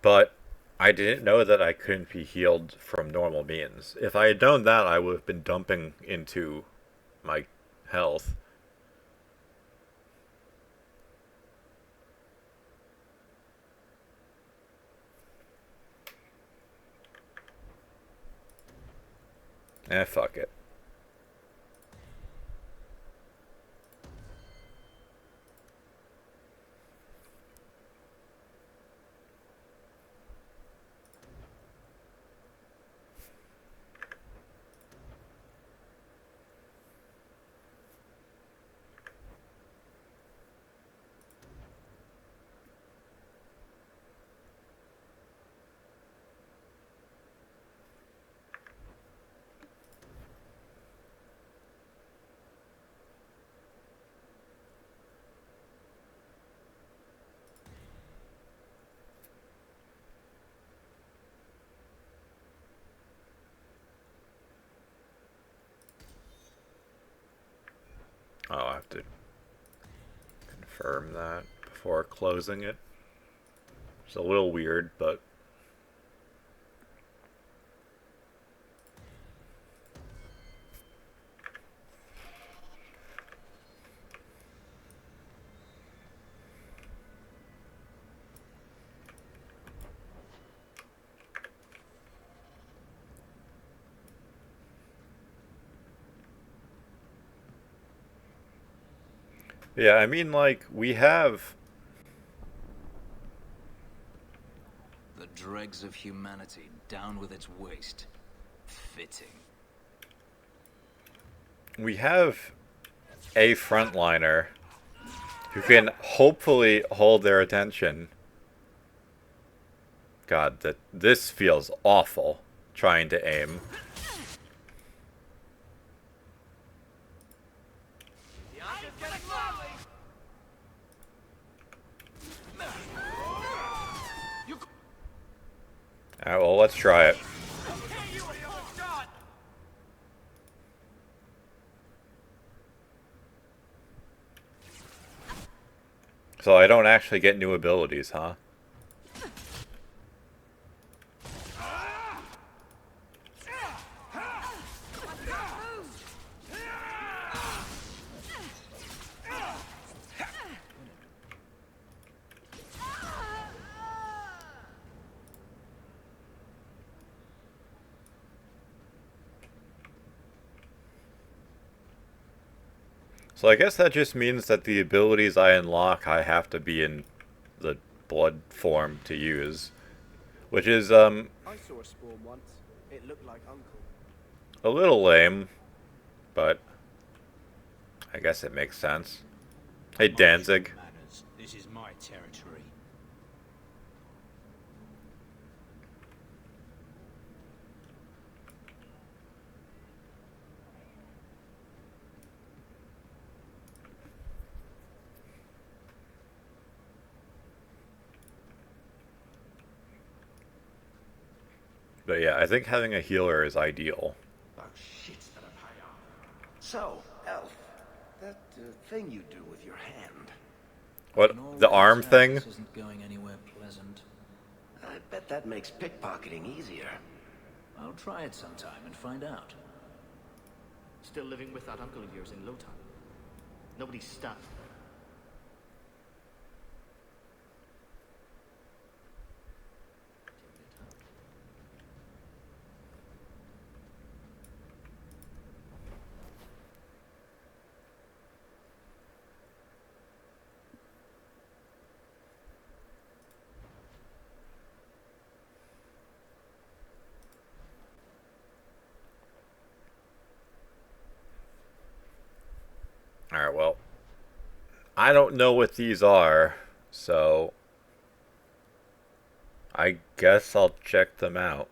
Speaker 2: but I didn't know that I couldn't be healed from normal means. If I had known that, I would have been dumping into my health. Fuck it. I'll have to confirm that before closing it. It's a little weird, but... Yeah, I mean, like, we have...
Speaker 15: The dregs of humanity down with its waste. Fitting.
Speaker 2: We have a frontliner who can hopefully hold their attention. God, this feels awful, trying to aim. Alright, well, let's try it. So I don't actually get new abilities, huh? So I guess that just means that the abilities I unlock, I have to be in the blood form to use. Which is,
Speaker 12: I saw a spawn once. It looked like Uncle.
Speaker 2: a little lame, but I guess it makes sense. Hey, Danzig.
Speaker 7: Manners. This is my territory.
Speaker 2: But yeah, I think having a healer is ideal.
Speaker 12: Oh, shit's gonna pay off. So, Elf, that thing you do with your hand.
Speaker 2: What? The arm thing?
Speaker 15: This isn't going anywhere pleasant.
Speaker 12: I bet that makes pickpocketing easier.
Speaker 15: I'll try it sometime and find out.
Speaker 18: Still living with that uncle of yours in Lotan. Nobody's stabbed.
Speaker 2: Alright, well, I don't know what these are, so I guess I'll check them out.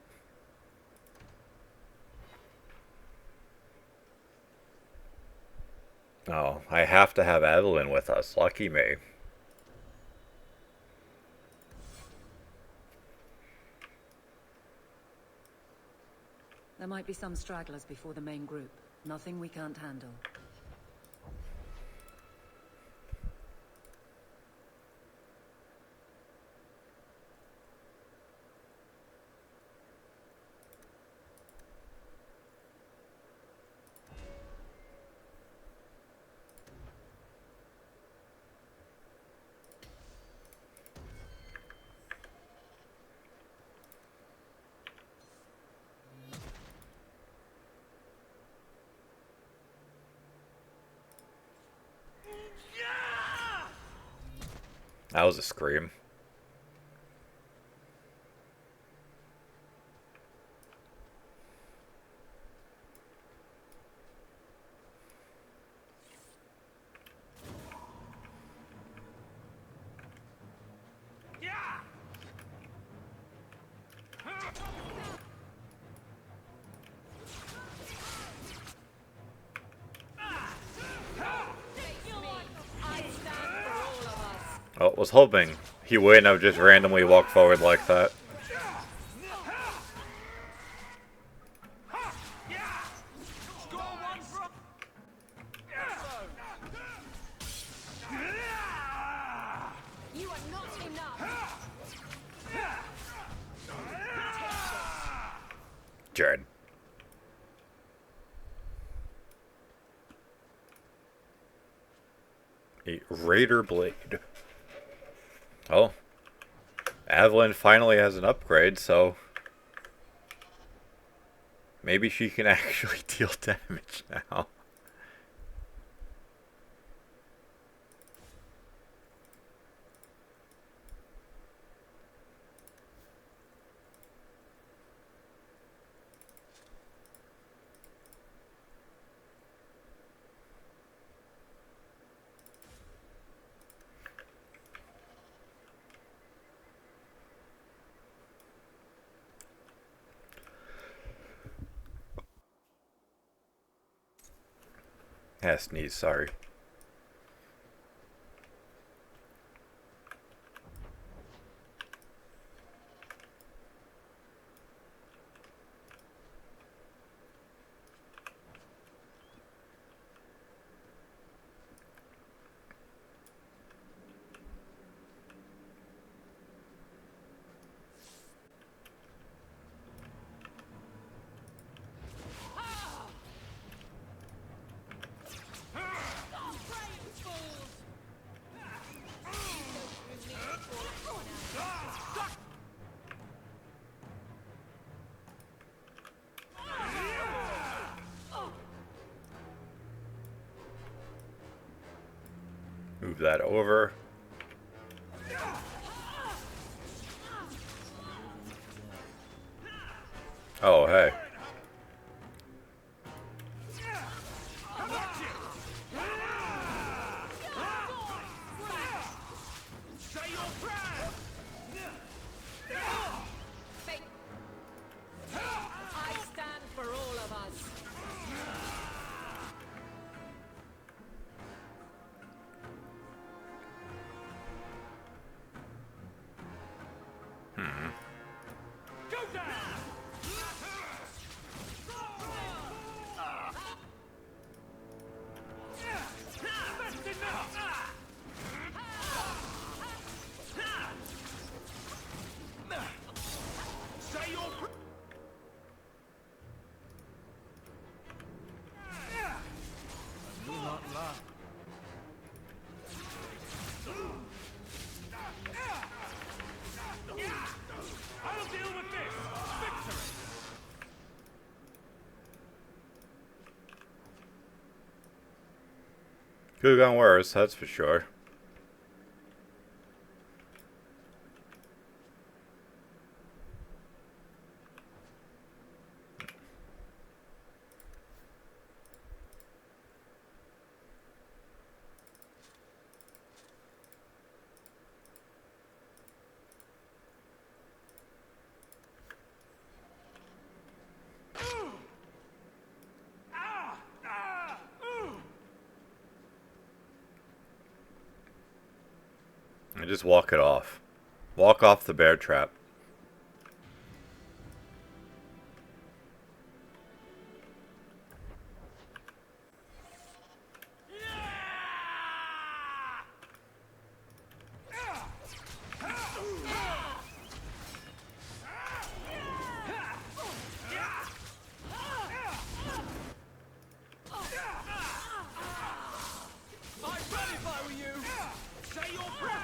Speaker 2: Oh, I have to have Evelyn with us. Lucky me.
Speaker 9: There might be some stragglers before the main group. Nothing we can't handle.
Speaker 2: That was a scream. Oh, was hoping he wouldn't have just randomly walked forward like that.
Speaker 13: You are not enough.
Speaker 2: Jared. A Raider Blade. Oh. Evelyn finally has an upgrade, so maybe she can actually deal damage now. Yeah, sneeze, sorry. Move that over. Oh, hey.
Speaker 13: I stand for all of us.
Speaker 7: Go down! That's enough! Say your
Speaker 5: Do not lie.
Speaker 7: I'll deal with this! Victory!
Speaker 2: Could have gone worse, that's for sure. And just walk it off. Walk off the bear trap.
Speaker 7: I'd run if I were you! Say your prayers!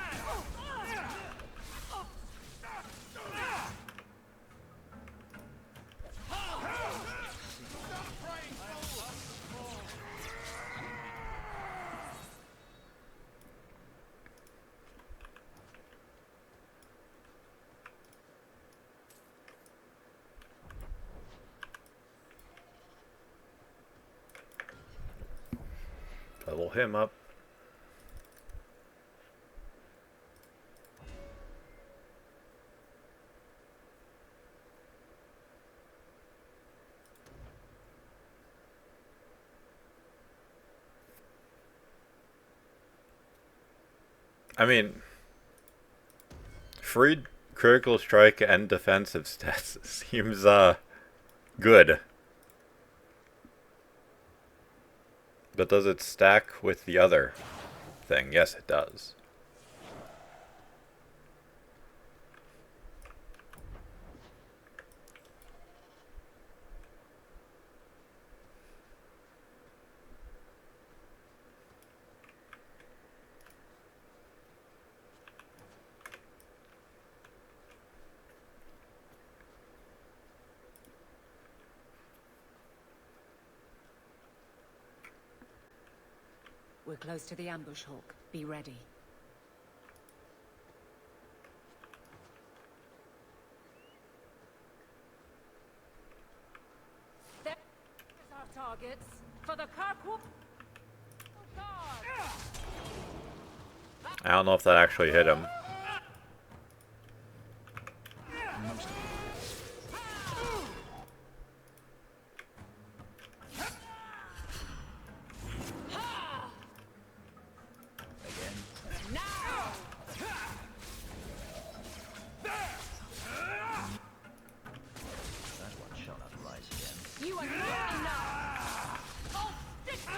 Speaker 2: Level him up. I mean, free critical strike and defensive stats seems good. But does it stack with the other thing? Yes, it does.
Speaker 9: We're close to the ambush, Hawk. Be ready.
Speaker 13: There's our targets. For the Kirkwhoop.
Speaker 2: I don't know if that actually hit him.
Speaker 15: That one shall not rise again.
Speaker 13: You are not enough. I'll stick to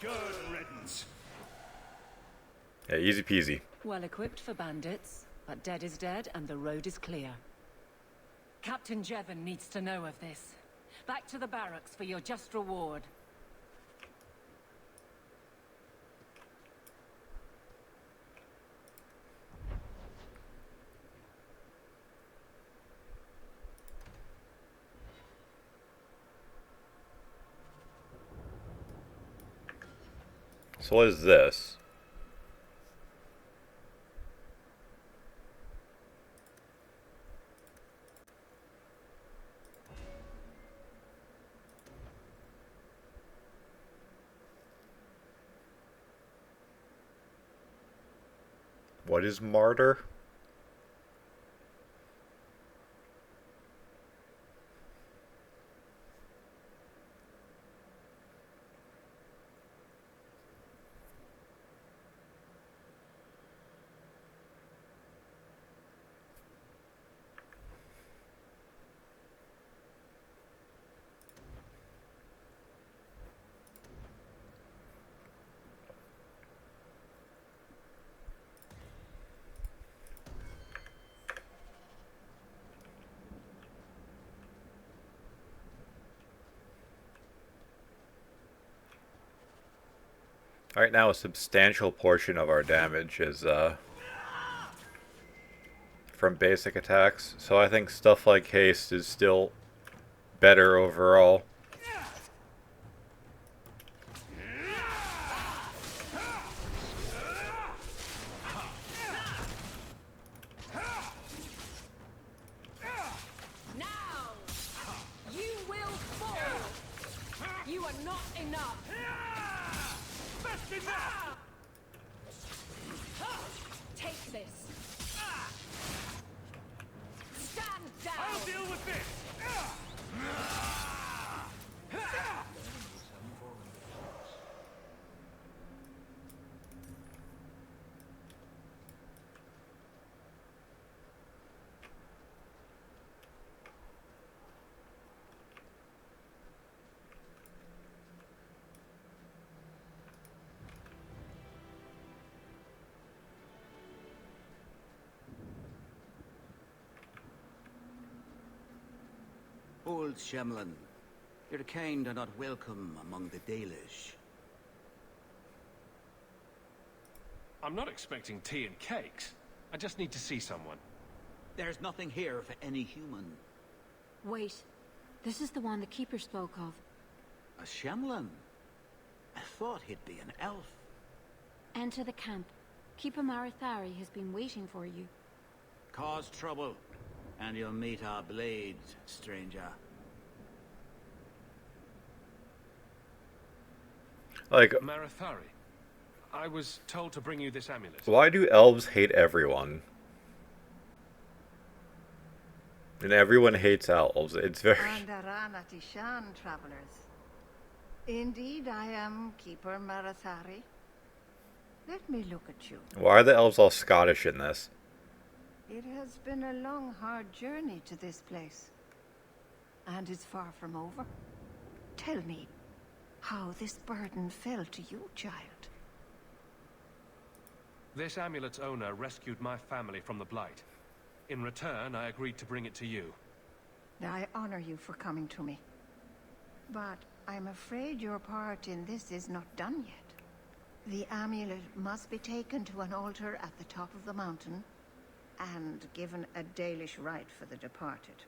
Speaker 7: Good riddance.
Speaker 2: Yeah, easy peasy.
Speaker 9: Well equipped for bandits, but dead is dead and the road is clear. Captain Jevon needs to know of this. Back to the barracks for your just reward.
Speaker 2: So what is this? What is martyr? Right now, a substantial portion of our damage is from basic attacks, so I think stuff like haste is still better overall.
Speaker 13: Now! You will fall! You are not enough! Take this! Stand down! I'll deal with this!
Speaker 19: Old Shemlin, your kind are not welcome among the Dalish.
Speaker 4: I'm not expecting tea and cakes. I just need to see someone.
Speaker 19: There's nothing here for any human.
Speaker 10: Wait. This is the one the Keeper spoke of.
Speaker 19: A Shemlin? I thought he'd be an elf.
Speaker 10: Enter the camp. Keeper Marithari has been waiting for you.
Speaker 19: Cause trouble, and you'll meet our blades, stranger.
Speaker 2: Like,
Speaker 4: Marithari, I was told to bring you this amulet.
Speaker 2: why do elves hate everyone? And everyone hates elves. It's very...
Speaker 20: Andaranatishan, travelers. Indeed, I am Keeper Marathari. Let me look at you.
Speaker 2: Why are the elves all Scottish in this?
Speaker 20: It has been a long, hard journey to this place. And it's far from over. Tell me how this burden fell to you, child.
Speaker 4: This amulet's owner rescued my family from the Blight. In return, I agreed to bring it to you.
Speaker 20: I honor you for coming to me. But I'm afraid your part in this is not done yet. The amulet must be taken to an altar at the top of the mountain and given a Dalish rite for the departed.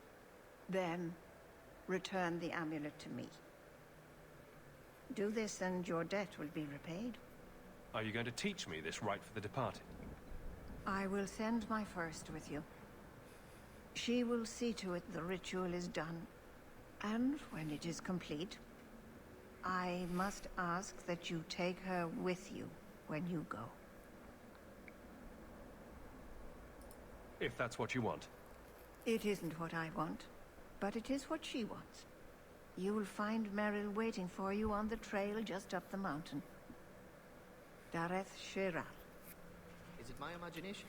Speaker 20: Then, return the amulet to me. Do this and your debt will be repaid.
Speaker 4: Are you going to teach me this rite for the departed?
Speaker 20: I will send my first with you. She will see to it the ritual is done. And when it is complete, I must ask that you take her with you when you go.
Speaker 4: If that's what you want.
Speaker 20: It isn't what I want, but it is what she wants. You will find Merrill waiting for you on the trail just up the mountain. Dareth Shiral.
Speaker 18: Is it my imagination?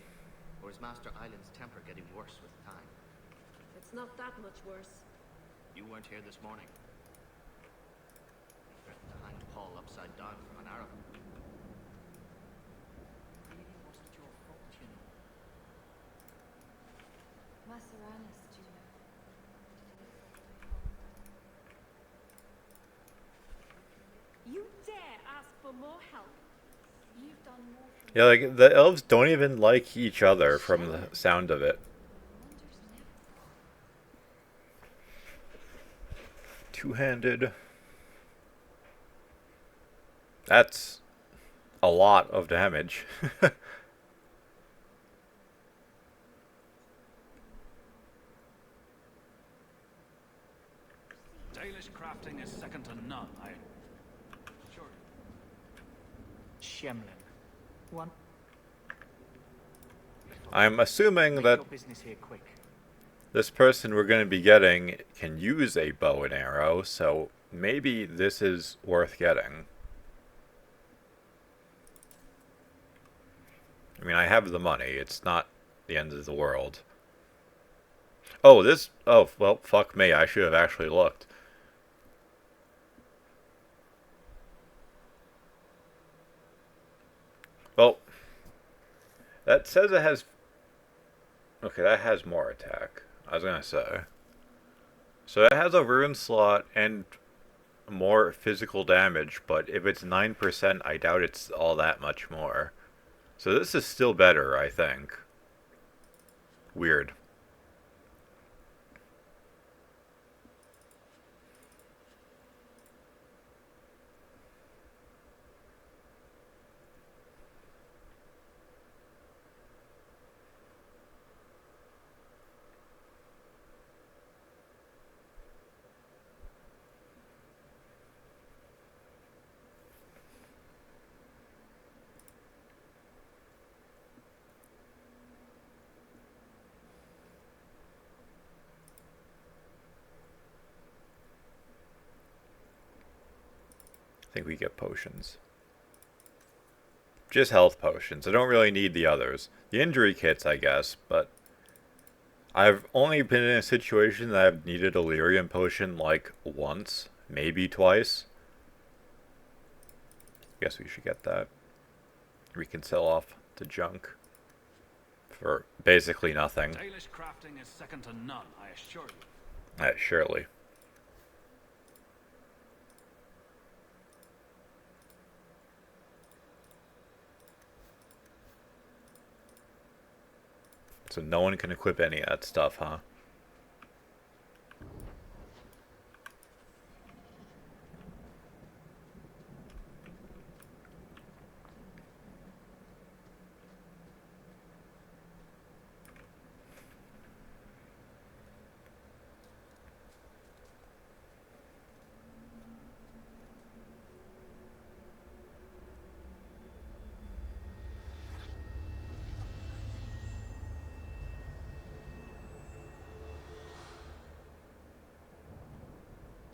Speaker 18: Or is Master Island's temper getting worse with time?
Speaker 13: It's not that much worse.
Speaker 18: You weren't here this morning. He threatened to hang Paul upside down from an arrow. Really wasn't your fault, you know.
Speaker 10: Maseranis, do you know?
Speaker 13: You dare ask for more help?
Speaker 10: You've done more for
Speaker 2: Yeah, like, the elves don't even like each other from the sound of it. Two-handed. That's a lot of damage.
Speaker 4: Dalish crafting is second to none. Sure.
Speaker 18: Shemlin. One.
Speaker 2: I'm assuming
Speaker 18: Make
Speaker 2: that
Speaker 18: your business here quick.
Speaker 2: this person we're going to be getting can use a bow and arrow, so maybe this is worth getting. I mean, I have the money. It's not the end of the world. Oh, this... Oh, well, fuck me. I should have actually looked. Well, that says it has... Okay, that has more attack. I was gonna say. So it has a rune slot and more physical damage, but if it's 9%, I doubt it's all that much more. So this is still better, I think. Weird. I think we get potions. Just health potions. I don't really need the others. The injury kits, I guess, but I've only been in a situation that I've needed a lyrium potion like once, maybe twice. Guess we should get that. We can sell off the junk for basically nothing.
Speaker 4: Dalish crafting is second to none, I assure you.
Speaker 2: Surely. So no one can equip any of that stuff, huh?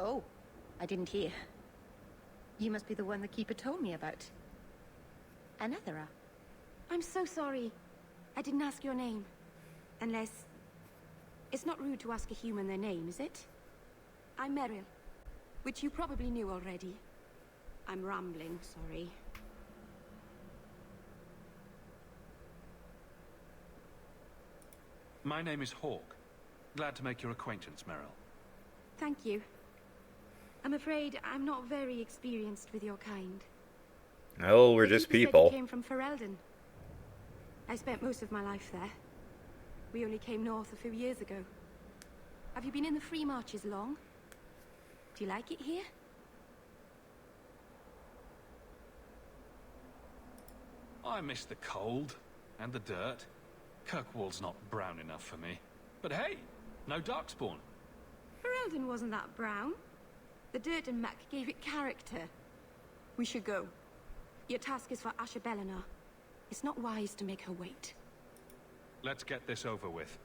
Speaker 21: Oh, I didn't hear. You must be the one the Keeper told me about. Anethera.
Speaker 22: I'm so sorry. I didn't ask your name. Unless... It's not rude to ask a human their name, is it? I'm Meryl, which you probably knew already. I'm rambling, sorry.
Speaker 4: My name is Hawk. Glad to make your acquaintance, Meryl.
Speaker 22: Thank you. I'm afraid I'm not very experienced with your kind.
Speaker 2: Oh, we're just people.
Speaker 22: You came from Ferelden. I spent most of my life there. We only came north a few years ago. Have you been in the Free Marches long? Do you like it here?
Speaker 4: I miss the cold and the dirt. Kirkwall's not brown enough for me. But hey, no darkspawn.
Speaker 22: Ferelden wasn't that brown. The dirt and muck gave it character. We should go. Your task is for Asha Bellinar. It's not wise to make her wait.
Speaker 4: Let's get this over with.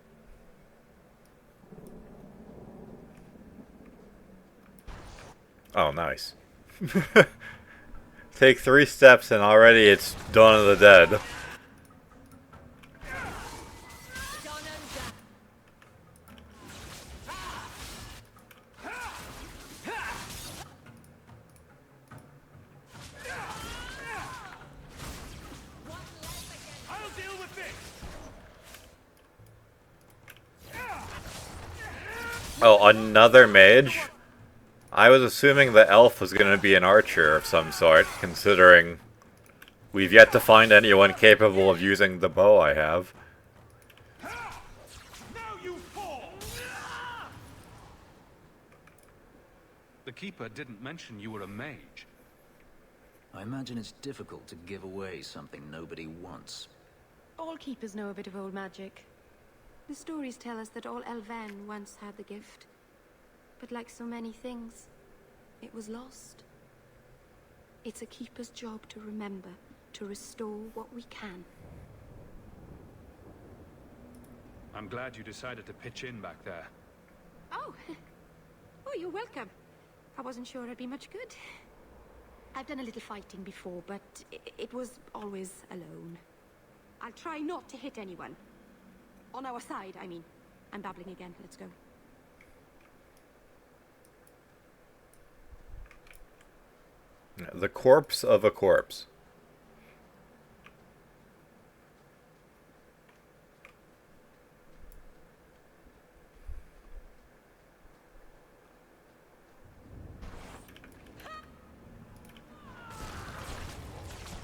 Speaker 2: Oh, nice. Take 3 steps and already it's Dawn of the Dead. Oh, another mage? I was assuming the elf was going to be an archer of some sort, considering we've yet to find anyone capable of using the bow I have.
Speaker 4: The Keeper didn't mention you were a mage.
Speaker 15: I imagine it's difficult to give away something nobody wants.
Speaker 22: All keepers know a bit of old magic. The stories tell us that all Elven once had the gift. But like so many things, it was lost. It's a keeper's job to remember, to restore what we can.
Speaker 4: I'm glad you decided to pitch in back there.
Speaker 22: Oh, oh, you're welcome. I wasn't sure I'd be much good. I've done a little fighting before, but it was always alone. I'll try not to hit anyone. On our side, I mean. I'm babbling again. Let's go.
Speaker 2: The corpse of a corpse.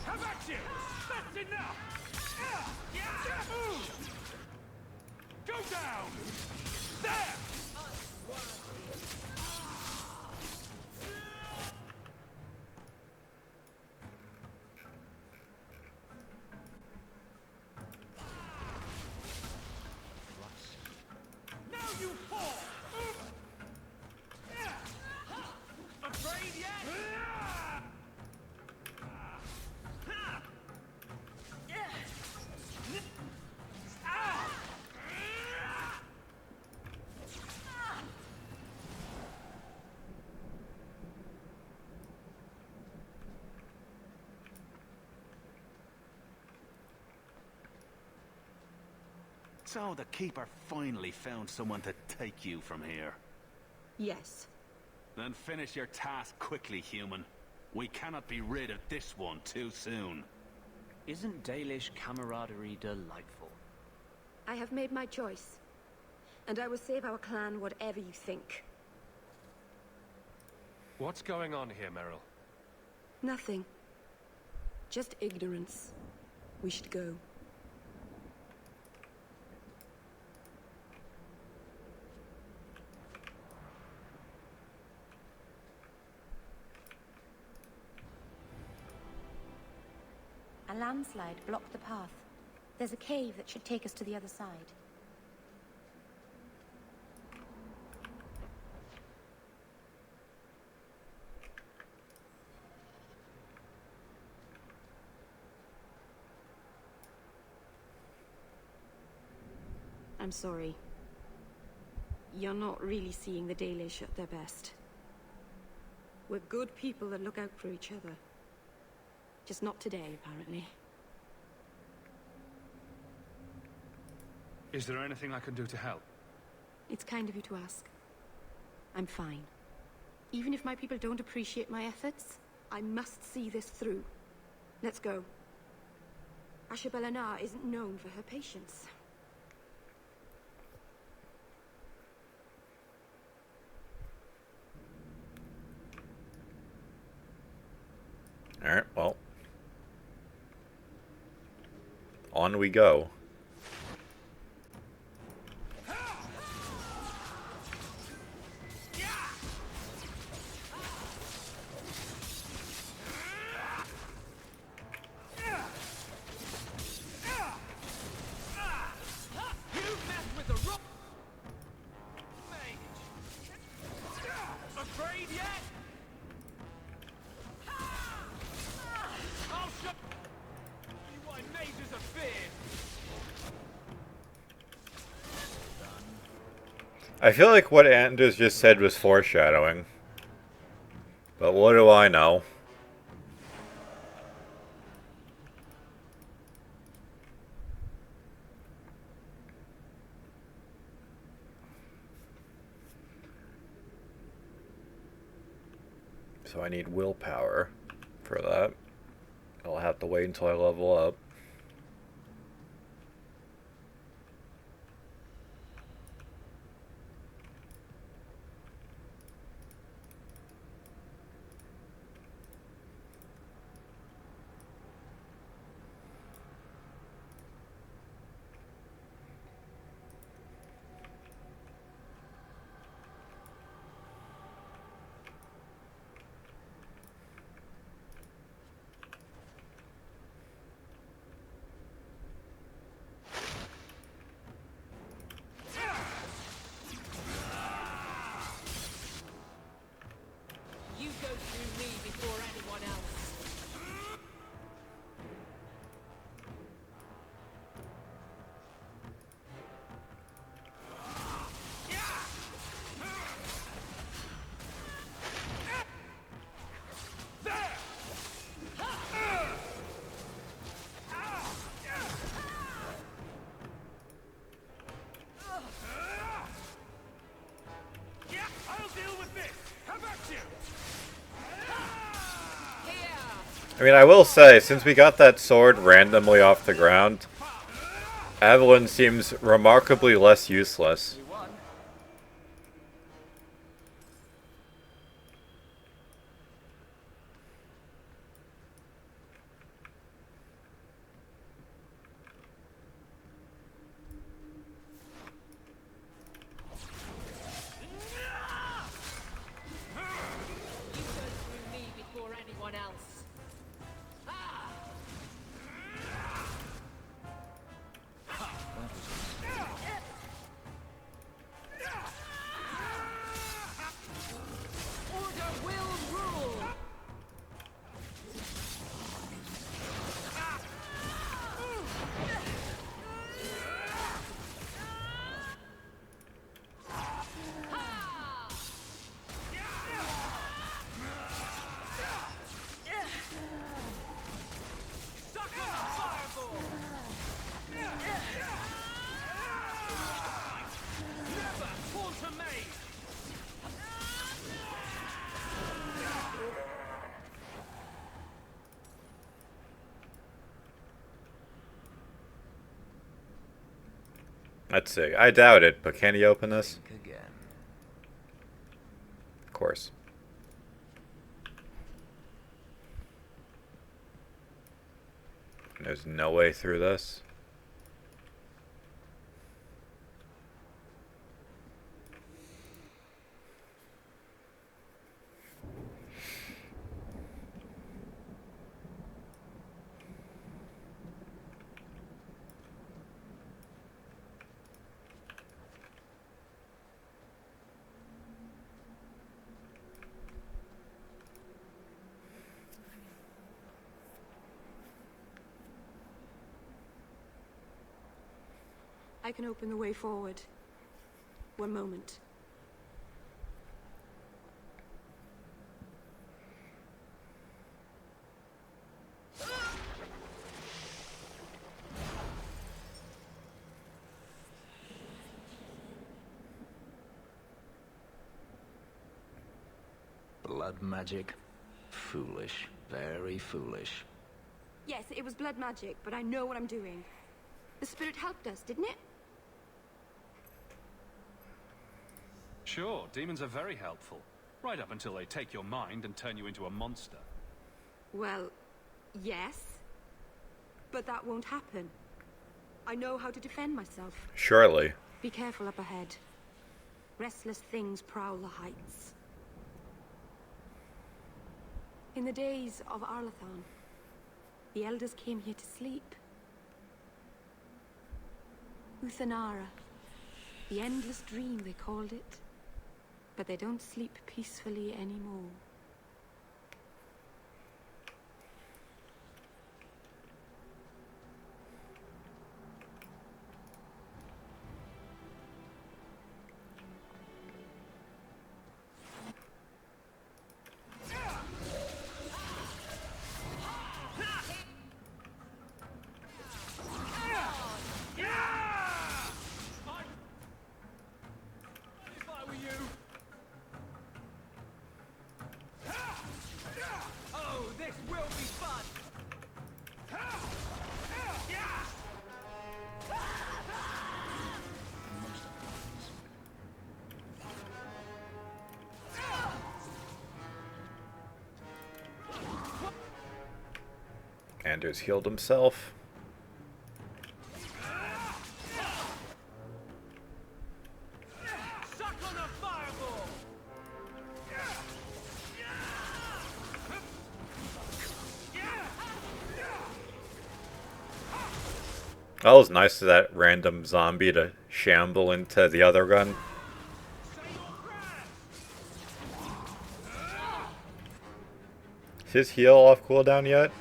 Speaker 5: How about you? That's enough! Go down! There! Now you fall! Afraid yet?
Speaker 12: So the Keeper finally found someone to take you from here.
Speaker 22: Yes.
Speaker 12: Then finish your task quickly, human. We cannot be rid of this one too soon.
Speaker 14: Isn't Dalish camaraderie delightful?
Speaker 22: I have made my choice. And I will save our clan whatever you think.
Speaker 1: What's going on here, Meryl?
Speaker 22: Nothing. Just ignorance. We should go.
Speaker 21: A landslide blocked the path. There's a cave that should take us to the other side.
Speaker 22: I'm sorry. You're not really seeing the Dalish at their best. We're good people that look out for each other. Just not today, apparently.
Speaker 4: Is there anything I can do to help?
Speaker 22: It's kind of you to ask. I'm fine. Even if my people don't appreciate my efforts, I must see this through. Let's go. Ashabelana isn't known for her patience.
Speaker 2: Alright, well. On we go. I feel like what Anders just said was foreshadowing. But what do I know? So I need willpower for that. I'll have to wait until I level up.
Speaker 13: through me before anyone else.
Speaker 2: I mean, I will say, since we got that sword randomly off the ground, Evelyn seems remarkably less useless. Let's see. I doubt it, but can he open this? Of course. There's no way through this.
Speaker 22: I can open the way forward. One moment.
Speaker 15: Blood magic? Foolish. Very foolish.
Speaker 22: Yes, it was blood magic, but I know what I'm doing. The spirit helped us, didn't it?
Speaker 4: Sure, demons are very helpful. Right up until they take your mind and turn you into a monster.
Speaker 22: Well, yes. But that won't happen. I know how to defend myself.
Speaker 2: Surely.
Speaker 22: Be careful up ahead. Restless things prowl the heights. In the days of Arlathon, the elders came here to sleep. Uthanara. The endless dream, they called it. But they don't sleep peacefully anymore.
Speaker 2: Anders healed himself. That was nice of that random zombie to shamble into the other gun. Is his heal off cooldown yet?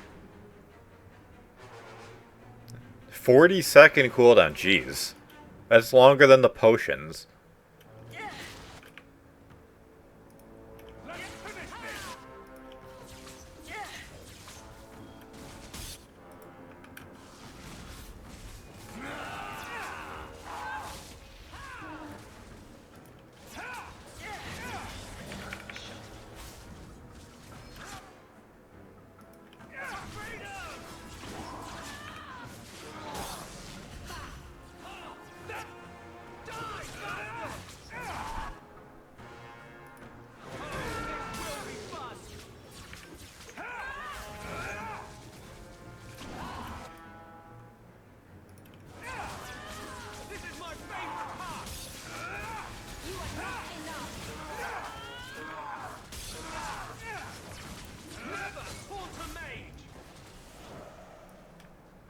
Speaker 2: 40-second cooldown, jeez. That's longer than the potions.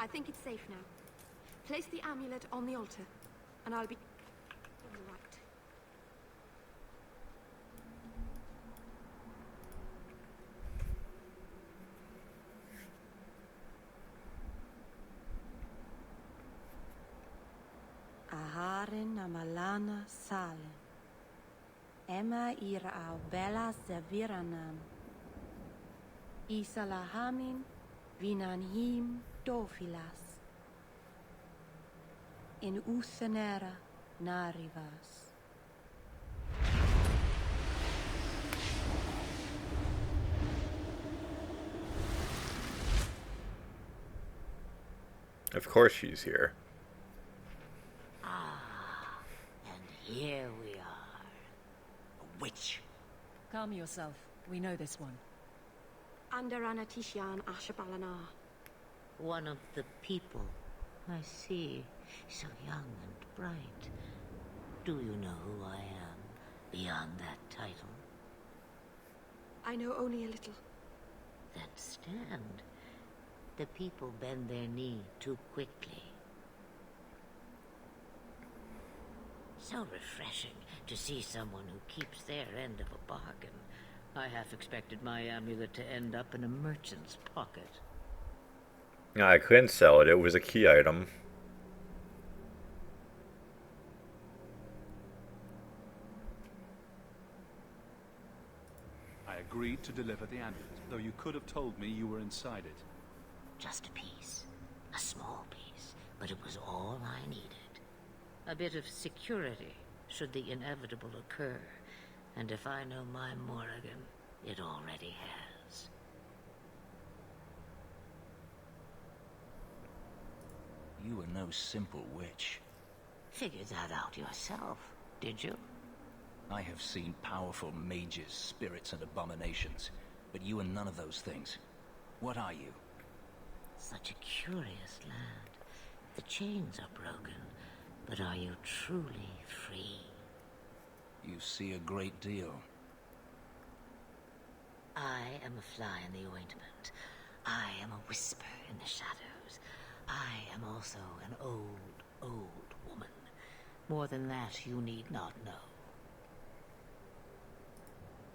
Speaker 22: I think it's safe now. Place the amulet on the altar, and I'll be on the right.
Speaker 3: Aharin amalana salen. Emma ira au bella zeviranam. Isalahamin vinanhim dofilas. In usenera narivas.
Speaker 2: Of course she's here.
Speaker 21: And here we are. A witch.
Speaker 9: Calm yourself. We know this one.
Speaker 22: Andarana Tishan Ashabalana.
Speaker 21: One of the people. I see. So young and bright. Do you know who I am, beyond that title?
Speaker 22: I know only a little.
Speaker 21: Then stand. The people bend their knee too quickly. So refreshing to see someone who keeps their end of a bargain. I half expected my amulet to end up in a merchant's pocket.
Speaker 2: I couldn't sell it. It was a key item.
Speaker 4: I agreed to deliver the amulet, though you could have told me you were inside it.
Speaker 21: Just a piece. A small piece. But it was all I needed. A bit of security, should the inevitable occur. And if I know my Morrigan, it already has.
Speaker 15: You were no simple witch.
Speaker 21: Figure that out yourself, did you?
Speaker 15: I have seen powerful mages, spirits, and abominations, but you are none of those things. What are you?
Speaker 21: Such a curious land. The chains are broken, but are you truly free?
Speaker 15: You see a great deal.
Speaker 21: I am a fly in the ointment. I am a whisper in the shadows. I am also an old woman. More than that, you need not know.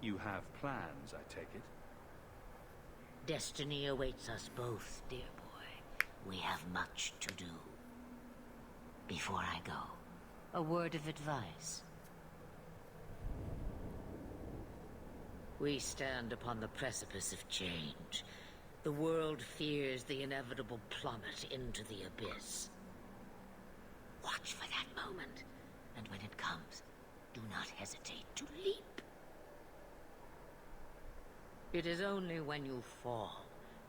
Speaker 4: You have plans, I take it?
Speaker 21: Destiny awaits us both, dear boy. We have much to do. Before I go, a word of advice. We stand upon the precipice of change. The world fears the inevitable plummet into the abyss. Watch for that moment, and when it comes, do not hesitate to leap. It is only when you fall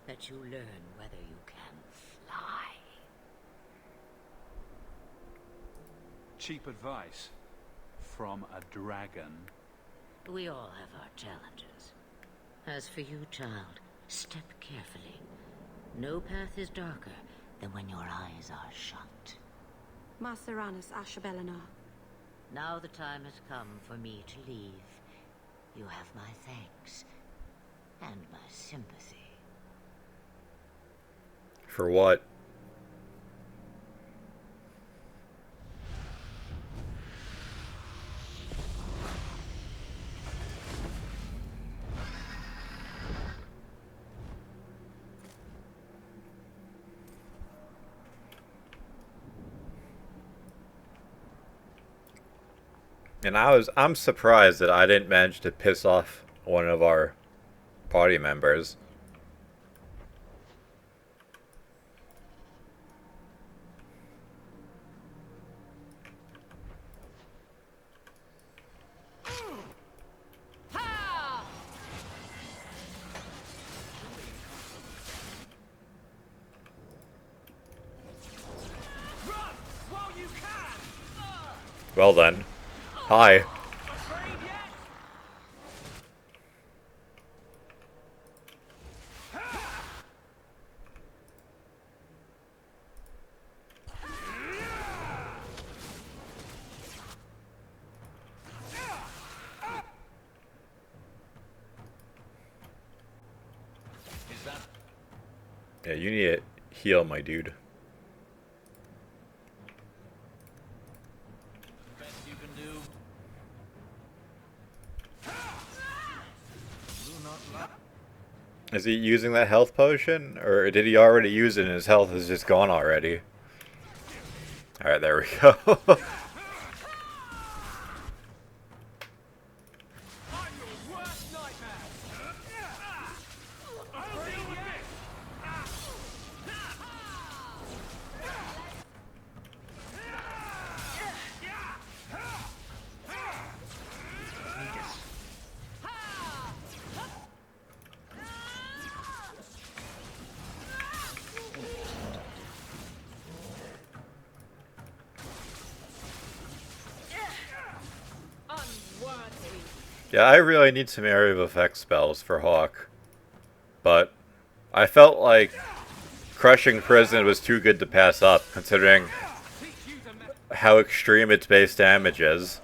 Speaker 21: that you learn whether you can fly.
Speaker 4: Cheap advice from a dragon.
Speaker 21: We all have our challenges. As for you, child, step carefully. No path is darker than when your eyes are shut.
Speaker 22: Maceranus Ashabelana.
Speaker 21: Now the time has come for me to leave. You have my thanks and my sympathy.
Speaker 2: For what? And I'm surprised that I didn't manage to piss off one of our party members. Well then. Hi. Yeah, you need to heal, my dude.
Speaker 15: Best you can do.
Speaker 2: Is he using that health potion? Or did he already use it and his health is just gone already? Alright, there we go. Yeah, I really need some area of effect spells for Hawk. But I felt like Crushing Prison was too good to pass up, considering how extreme its base damage is.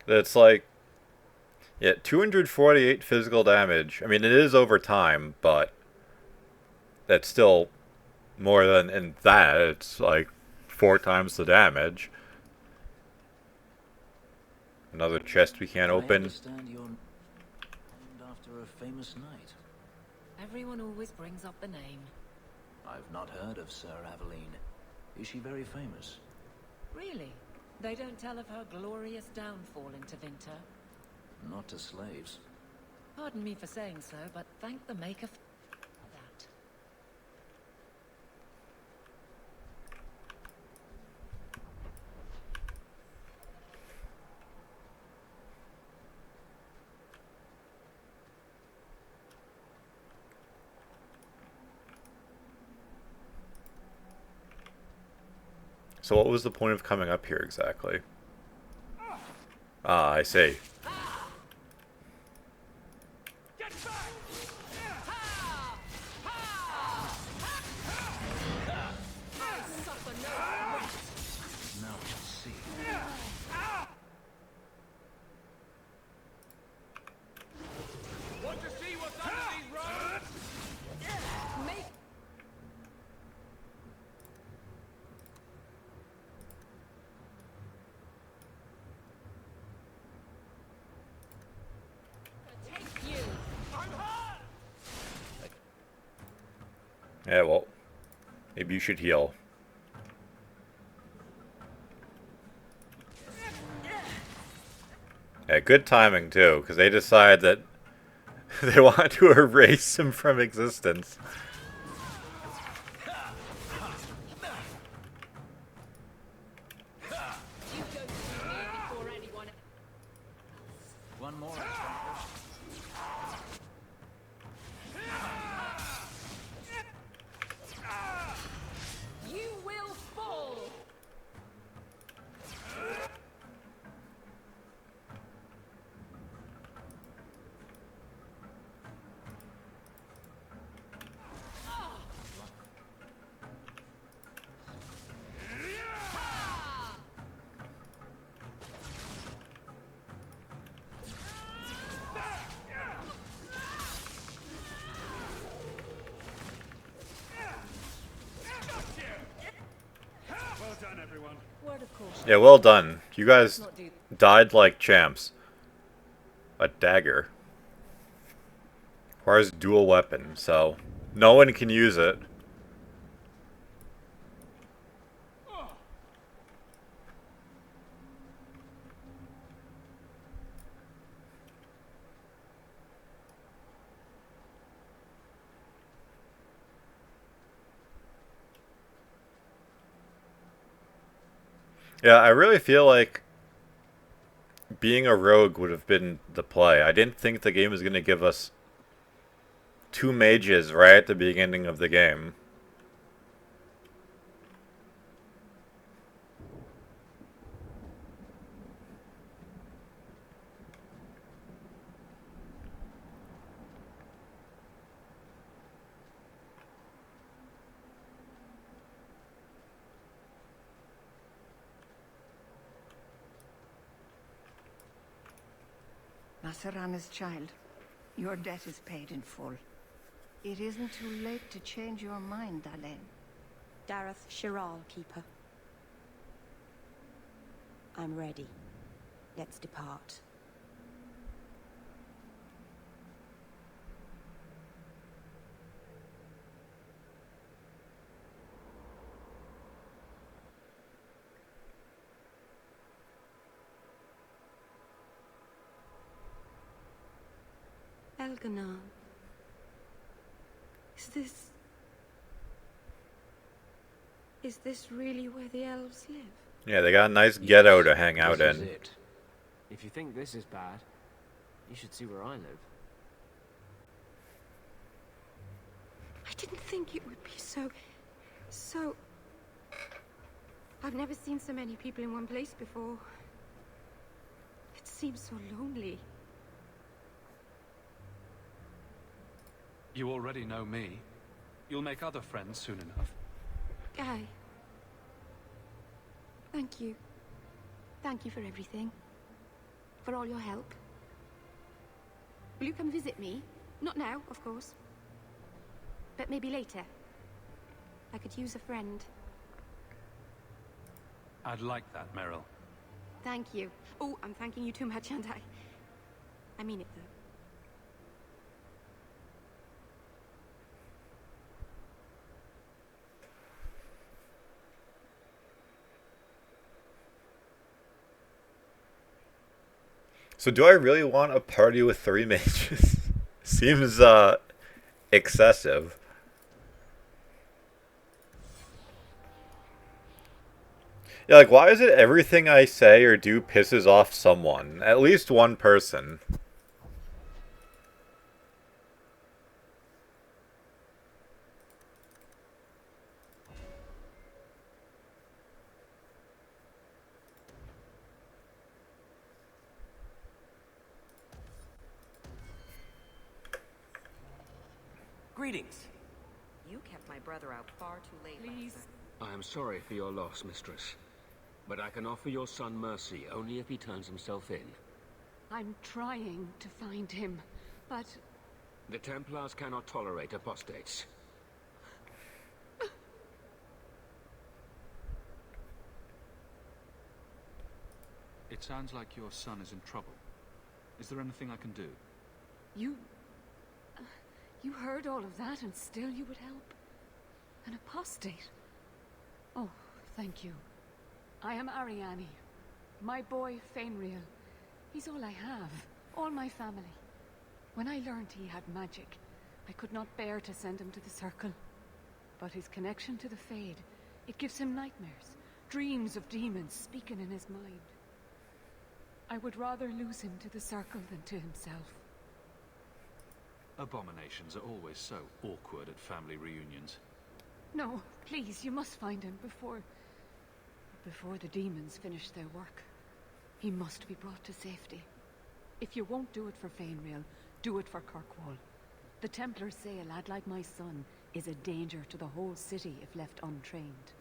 Speaker 2: It's like, yeah, 248 physical damage. I mean, it is over time, but that's still more than in that. It's like 4 times the damage. Another chest we can't open.
Speaker 15: I understand you're named after a famous knight.
Speaker 9: Everyone always brings up the name.
Speaker 15: I've not heard of Sir Aveline. Is she very famous?
Speaker 9: Really? They don't tell of her glorious downfall in Tevinter?
Speaker 15: Not to slaves.
Speaker 9: Pardon me for saying so, but thank the Maker for that.
Speaker 2: So what was the point of coming up here exactly? Ah, I see.
Speaker 7: Want to see what's under these robes?
Speaker 2: Yeah, well, maybe you should heal. Yeah, good timing too, because they decide that they want to erase him from existence.
Speaker 15: One more.
Speaker 13: You will fall.
Speaker 7: Well done, everyone.
Speaker 9: Word of caution.
Speaker 2: Yeah, well done. You guys died like champs. A dagger. Requires dual weapon, so no one can use it. Yeah, I really feel like being a rogue would have been the play. I didn't think the game was going to give us 2 mages right at the beginning of the game.
Speaker 20: Masarana's child, your debt is paid in full. It isn't too late to change your mind, Dalen.
Speaker 3: Dareth Shiral, Keeper. I'm ready. Let's depart. Elganon. Is this really where the elves live?
Speaker 2: Yeah, they got a nice ghetto to hang out
Speaker 8: This is
Speaker 2: in.
Speaker 8: it. If you think this is bad, you should see where I live.
Speaker 22: I didn't think it would be so... I've never seen so many people in one place before. It seems so lonely.
Speaker 4: You already know me. You'll make other friends soon enough.
Speaker 22: Guy. Thank you. Thank you for everything. For all your help. Will you come visit me? Not now, of course. But maybe later. I could use a friend.
Speaker 4: I'd like that, Meryl.
Speaker 22: Thank you. Oh, I'm thanking you too much, aren't I? I mean it, though.
Speaker 2: So do I really want a party with 3 mages? Seems, excessive. Yeah, like, why is it everything I say or do pisses off someone? At least one person.
Speaker 11: Greetings. You kept my brother out far too late. Please.
Speaker 23: I am sorry for your loss, mistress. But I can offer your son mercy only if he turns himself in.
Speaker 22: I'm trying to find him, but...
Speaker 23: The Templars cannot tolerate apostates.
Speaker 4: It sounds like your son is in trouble. Is there anything I can do?
Speaker 22: You heard all of that and still you would help? An apostate? Oh, thank you. I am Ariane. My boy, Fainriel. He's all I have. All my family. When I learned he had magic, I could not bear to send him to the Circle. But his connection to the Fade, it gives him nightmares. Dreams of demons speaking in his mind. I would rather lose him to the Circle than to himself.
Speaker 4: Abominations are always so awkward at family reunions.
Speaker 22: No, please, you must find him before the demons finish their work. He must be brought to safety. If you won't do it for Fainriel, do it for Kirkwall. The Templars say a lad like my son is a danger to the whole city if left untrained.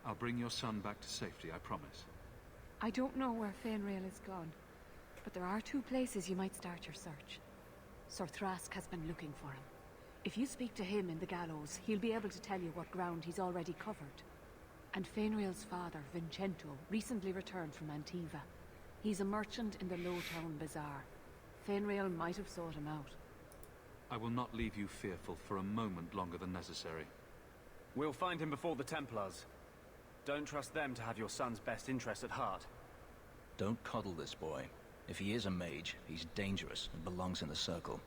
Speaker 4: I'll bring your son back to safety, I promise.
Speaker 22: I don't know where Fainriel is gone, but there are 2 places you might start your search. Sir Thrask has been looking for him. If you speak to him in the gallows, he'll be able to tell you what ground he's already covered. And Fainriel's father, Vincento, recently returned from Antiva. He's a merchant in the Low Town Bazaar. Fainriel might have sought him out.
Speaker 4: I will not leave you fearful for a moment longer than necessary.
Speaker 14: We'll find him before the Templars. Don't trust them to have your son's best interest at heart.
Speaker 15: Don't coddle this boy. If he is a mage, he's dangerous and belongs in the circle.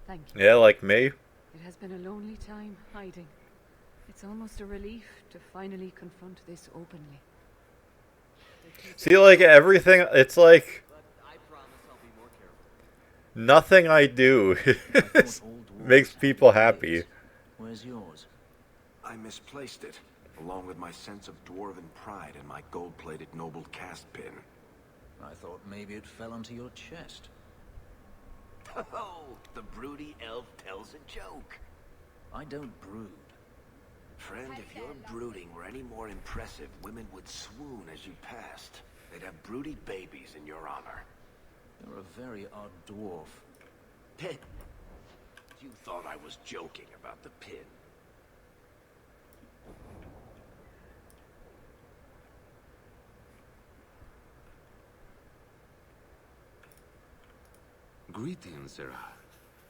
Speaker 9: Thank you.
Speaker 2: Yeah, like me.
Speaker 9: It has been a lonely time hiding. It's almost a relief to finally confront this openly.
Speaker 2: See, like, everything, it's like... Nothing I do makes people happy.
Speaker 12: Where's yours? I misplaced it, along with my sense of dwarven pride and my gold-plated noble cast pin.
Speaker 15: I thought maybe it fell onto your chest.
Speaker 12: Oh, the broody elf tells a joke.
Speaker 15: I don't brood.
Speaker 12: Friend, if your brooding were any more impressive, women would swoon as you passed. They'd have broody babies in your honor.
Speaker 15: You're a very odd dwarf.
Speaker 12: Pin. You thought I was joking about the pin.
Speaker 6: Greetings, Sarah.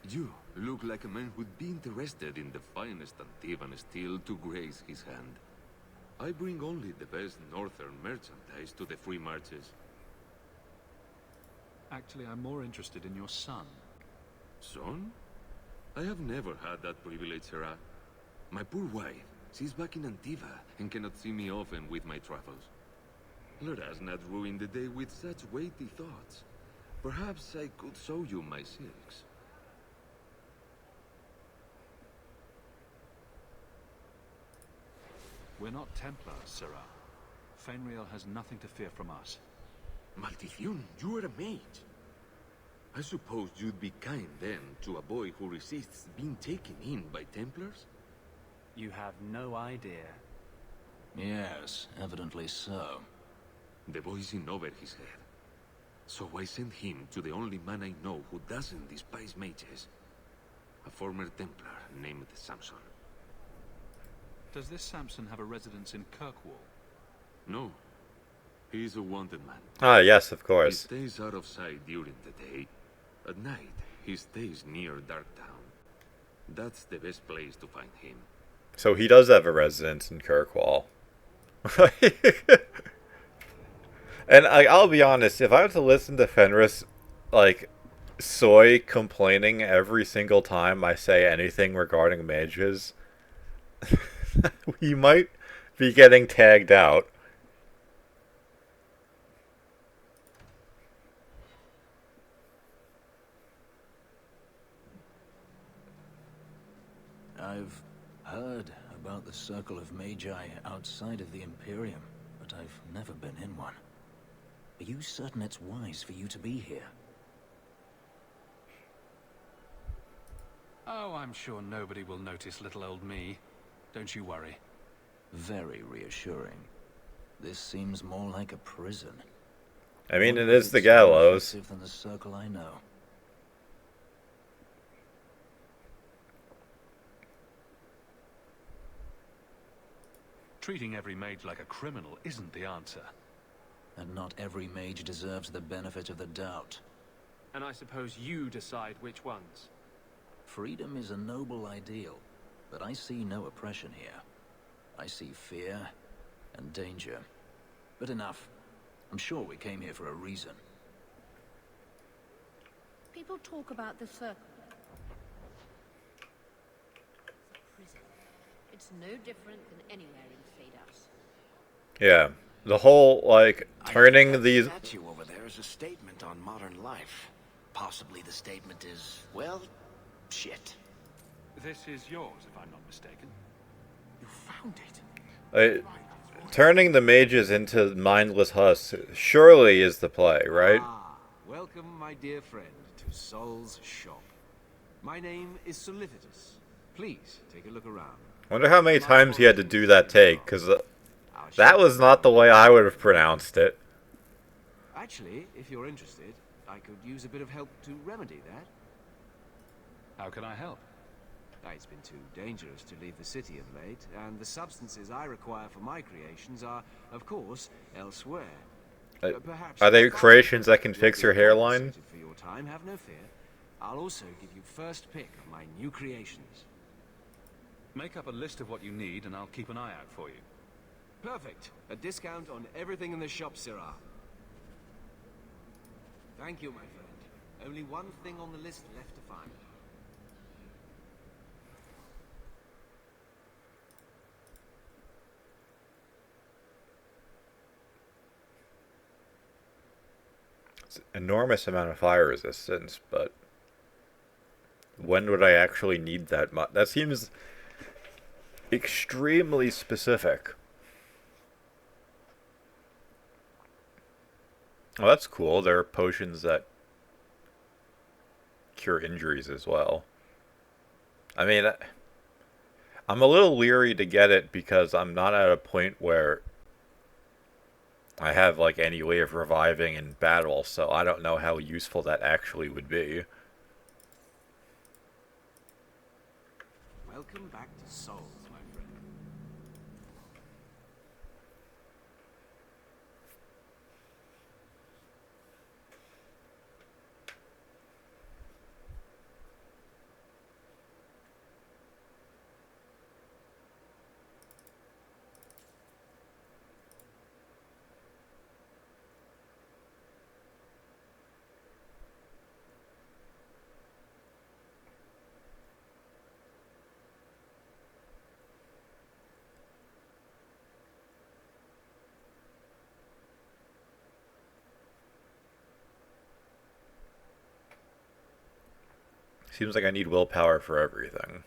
Speaker 6: You look like a man who'd be interested in the finest Antivan steel to grace his hand. I bring only the best northern merchandise to the free marches.
Speaker 4: Actually, I'm more interested in your son.
Speaker 6: Son? I have never had that privilege, Sarah. My poor wife, she's back in Antiva and cannot see me often with my travels. Let us not ruin the day with such weighty thoughts. Perhaps I could show you my silks.
Speaker 4: We're not Templars, Sarah. Fenriel has nothing to fear from us.
Speaker 6: Maldición, you are a mage. I suppose you'd be kind then to a boy who resists being taken in by Templars?
Speaker 14: You have no idea.
Speaker 15: Yes, evidently so.
Speaker 6: The boy's in over his head. So I sent him to the only man I know who doesn't despise mages. A former Templar named Samson.
Speaker 4: Does this Samson have a residence in Kirkwall?
Speaker 6: No. He's a wanted man.
Speaker 2: Ah, yes, of course.
Speaker 6: He stays out of sight during the day. At night, he stays near Darktown. That's the best place to find him.
Speaker 2: So he does have a residence in Kirkwall. And I'll be honest, if I was to listen to Fenris, like, soy complaining every single time I say anything regarding mages, we might be getting tagged out.
Speaker 15: I've heard about the Circle of Magi outside of the Imperium, but I've never been in one. Are you certain it's wise for you to be here?
Speaker 4: Oh, I'm sure nobody will notice little old me. Don't you worry.
Speaker 15: Very reassuring. This seems more like a prison.
Speaker 2: I mean, it is the gallows.
Speaker 15: More than the circle I know.
Speaker 4: Treating every mage like a criminal isn't the answer.
Speaker 15: And not every mage deserves the benefit of the doubt.
Speaker 14: And I suppose you decide which ones.
Speaker 15: Freedom is a noble ideal, but I see no oppression here. I see fear and danger. But enough. I'm sure we came here for a reason.
Speaker 10: People talk about the circle.
Speaker 21: Prison. It's no different than anywhere in Phaedos.
Speaker 2: Yeah. The whole, like, turning these...
Speaker 12: That statue over there is a statement on modern life. Possibly the statement is, well, shit.
Speaker 4: This is yours, if I'm not mistaken.
Speaker 12: You found it.
Speaker 2: Turning the mages into mindless husks surely is the play, right?
Speaker 16: Welcome, my dear friend, to Sol's shop. My name is Solicitus. Please, take a look around.
Speaker 2: Wonder how many times he had to do that take, because that was not the way I would have pronounced it.
Speaker 16: Actually, if you're interested, I could use a bit of help to remedy that.
Speaker 4: How can I help?
Speaker 16: It's been too dangerous to leave the city of late, and the substances I require for my creations are, of course, elsewhere.
Speaker 2: Are they creations that can fix your hairline?
Speaker 16: For your time, have no fear. I'll also give you first pick of my new creations.
Speaker 4: Make up a list of what you need, and I'll keep an eye out for you.
Speaker 16: Perfect. A discount on everything in the shop, Sirrah. Thank you, my friend. Only one thing on the list left to find.
Speaker 2: It's an enormous amount of fire resistance, but when would I actually need that much? That seems extremely specific. Oh, that's cool. There are potions that cure injuries as well. I mean, I'm a little leery to get it because I'm not at a point where I have like any way of reviving in battle, so I don't know how useful that actually would be.
Speaker 16: Welcome back to Souls, my friend.
Speaker 2: Seems like I need willpower for everything.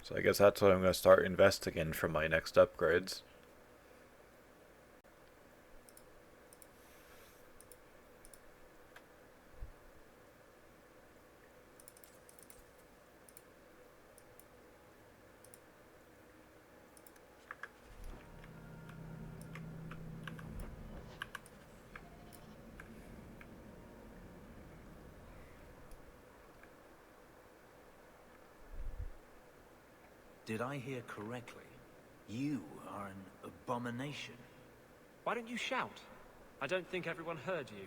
Speaker 2: So I guess that's what I'm going to start investing in for my next upgrades.
Speaker 15: Did I hear correctly? You are an abomination.
Speaker 14: Why don't you shout? I don't think everyone heard you.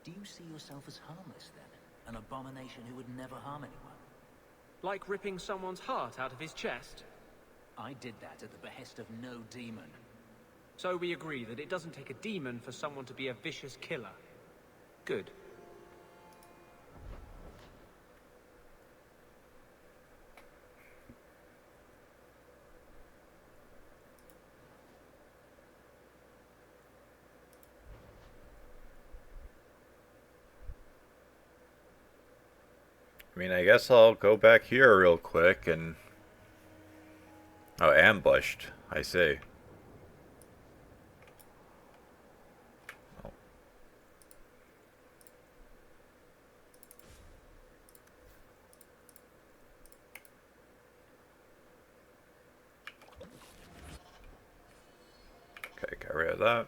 Speaker 15: Do you see yourself as harmless, then? An abomination who would never harm anyone?
Speaker 14: Like ripping someone's heart out of his chest?
Speaker 15: I did that at the behest of no demon.
Speaker 14: So we agree that it doesn't take a demon for someone to be a vicious killer. Good.
Speaker 2: I mean, I guess I'll go back here real quick and... Oh, ambushed. I see. Oh. Okay, get rid of that.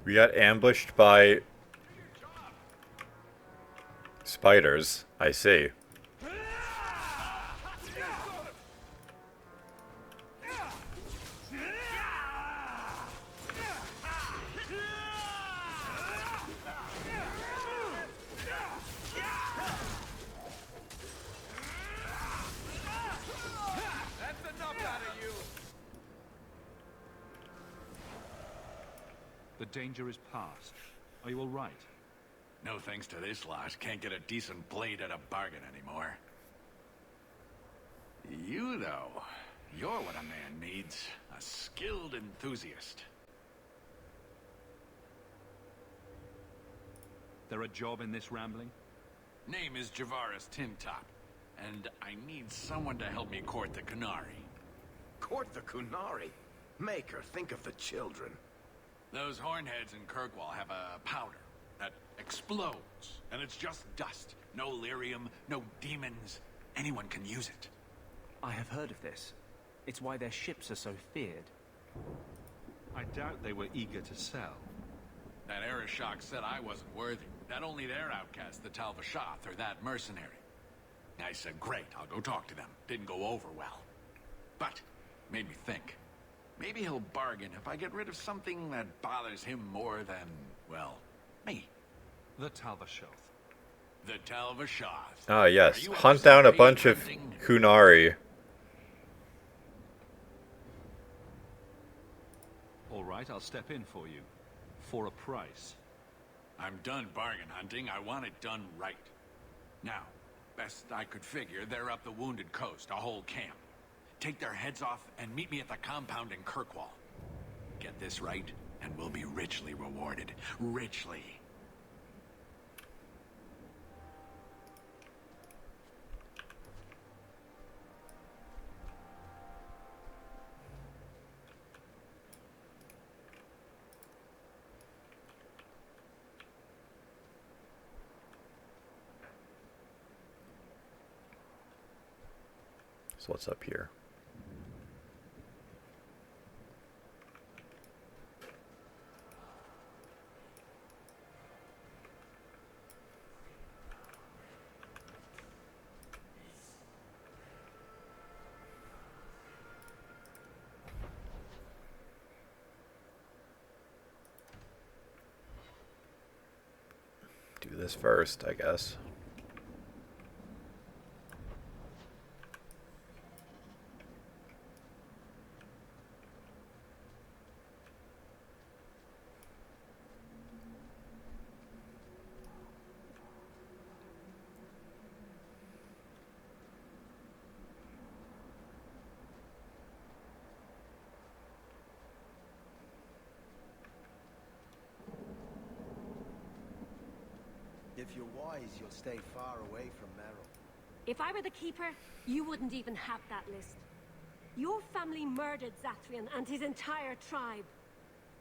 Speaker 2: We got ambushed by spiders, I see.
Speaker 4: The danger is past. Are you all right?
Speaker 1: No thanks to this lot. Can't get a decent blade at a bargain anymore. You, though, you're what a man needs. A skilled enthusiast.
Speaker 4: There a job in this rambling?
Speaker 7: Name is Javaris Tintop, and I need someone to help me court the Kunari.
Speaker 12: Court the Kunari? Maker, think of the children.
Speaker 7: Those hornheads in Kirkwall have a powder that explodes, and it's just dust. No lyrium, no demons. Anyone can use it.
Speaker 14: I have heard of this. It's why their ships are so feared.
Speaker 4: I doubt they were eager to sell.
Speaker 7: That Arishok said I wasn't worthy. That only their outcasts, the Talvashath, or that mercenary. I said, great, I'll go talk to them. Didn't go over well. But, made me think. Maybe he'll bargain if I get rid of something that bothers him more than, well, me.
Speaker 4: The Talvashath.
Speaker 7: The Talvashath.
Speaker 2: Ah, yes. Hunt down a bunch of Kunari.
Speaker 4: All right, I'll step in for you. For a price.
Speaker 7: I'm done bargain hunting. I want it done right. Now, best I could figure, they're up the Wounded Coast, a whole camp. Take their heads off and meet me at the compound in Kirkwall. Get this right, and we'll be richly rewarded. Richly.
Speaker 2: So what's up here? Do this first, I guess.
Speaker 17: If you're wise, you'll stay far away from Merrill.
Speaker 13: If I were the Keeper, you wouldn't even have that list. Your family murdered Zathrian and his entire tribe.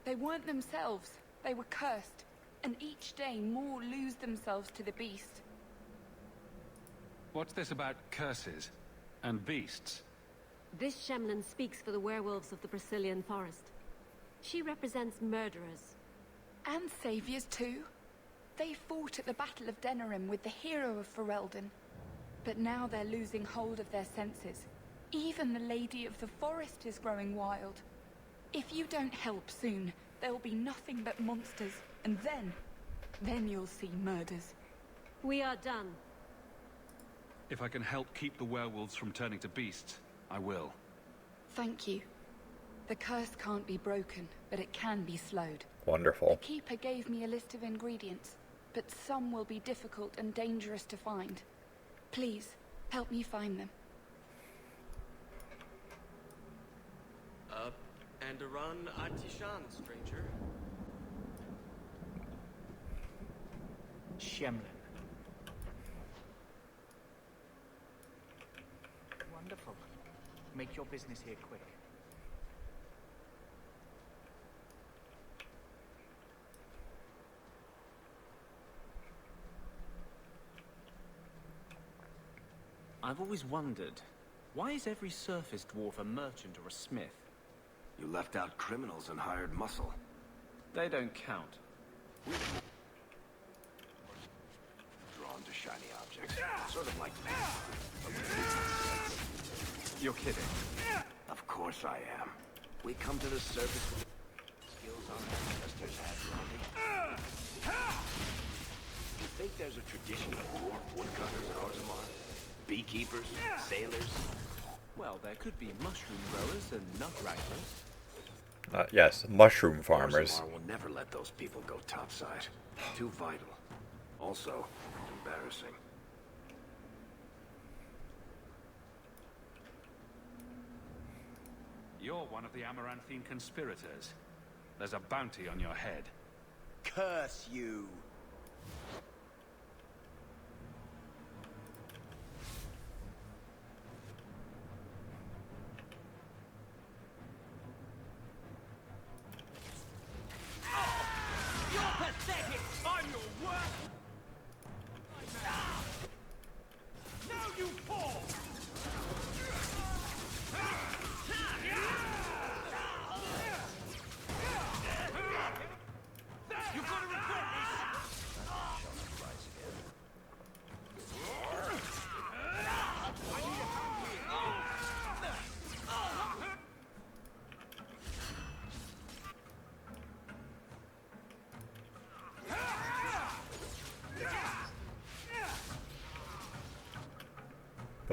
Speaker 9: They weren't themselves. They were cursed. And each day more lose themselves to the beast.
Speaker 4: What's this about curses and beasts?
Speaker 13: This Shemlin speaks for the werewolves of the Brazilian forest. She represents murderers.
Speaker 9: And saviors too. They fought at the Battle of Denerim with the hero of Ferelden. But now they're losing hold of their senses. Even the Lady of the Forest is growing wild. If you don't help soon, there will be nothing but monsters. And then you'll see murders.
Speaker 13: We are done.
Speaker 4: If I can help keep the werewolves from turning to beasts, I will.
Speaker 9: Thank you. The curse can't be broken, but it can be slowed.
Speaker 2: Wonderful.
Speaker 9: The Keeper gave me a list of ingredients, but some will be difficult and dangerous to find. Please, help me find them.
Speaker 8: And a run Atishan, stranger.
Speaker 18: Shemlin. Wonderful. Make your business here quick.
Speaker 14: I've always wondered, why is every surface dwarf a merchant or a smith?
Speaker 12: You left out criminals and hired muscle.
Speaker 14: They don't count.
Speaker 12: Drawn to shiny objects. Sort of like me.
Speaker 14: You're kidding.
Speaker 12: Of course I am. We come to the surface with skills our ancestors had, Randy. You think there's a tradition of dwarf woodcutters in Orzammar? Beekeepers? Sailors?
Speaker 14: Well, there could be mushroom growers and nut wranglers.
Speaker 2: Yes, mushroom farmers.
Speaker 12: Orzammar will never let those people go topside. Too vital. Also, embarrassing.
Speaker 4: You're one of the Amaranthine conspirators. There's a bounty on your head.
Speaker 17: Curse you!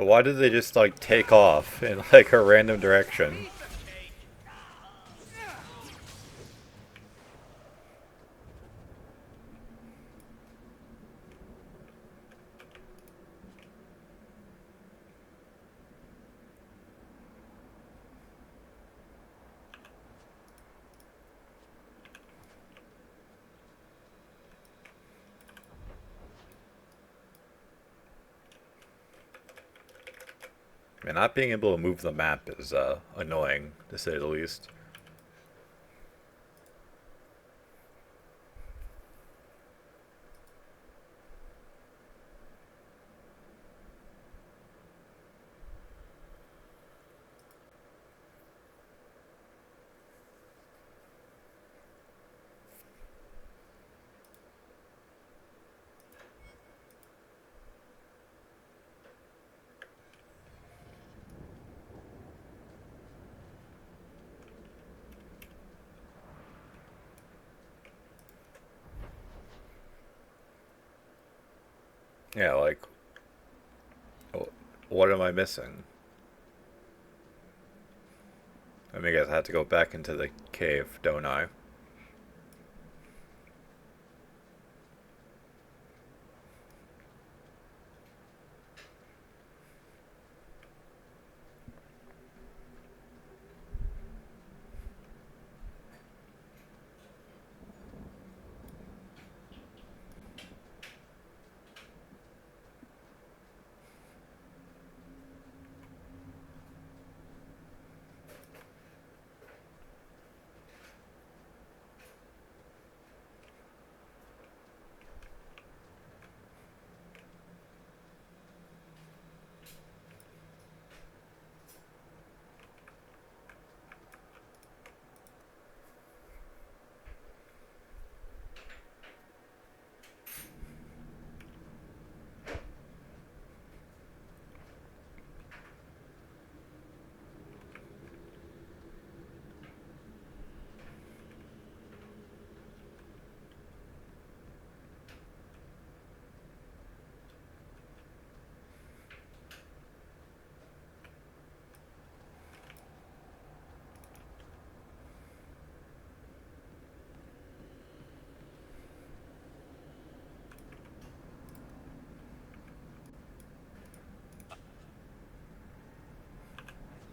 Speaker 2: But why did they just, like, take off in, like, a random direction? Man, not being able to move the map is annoying, to say the least. Yeah, like, what am I missing? I mean, I guess I have to go back into the cave, don't I?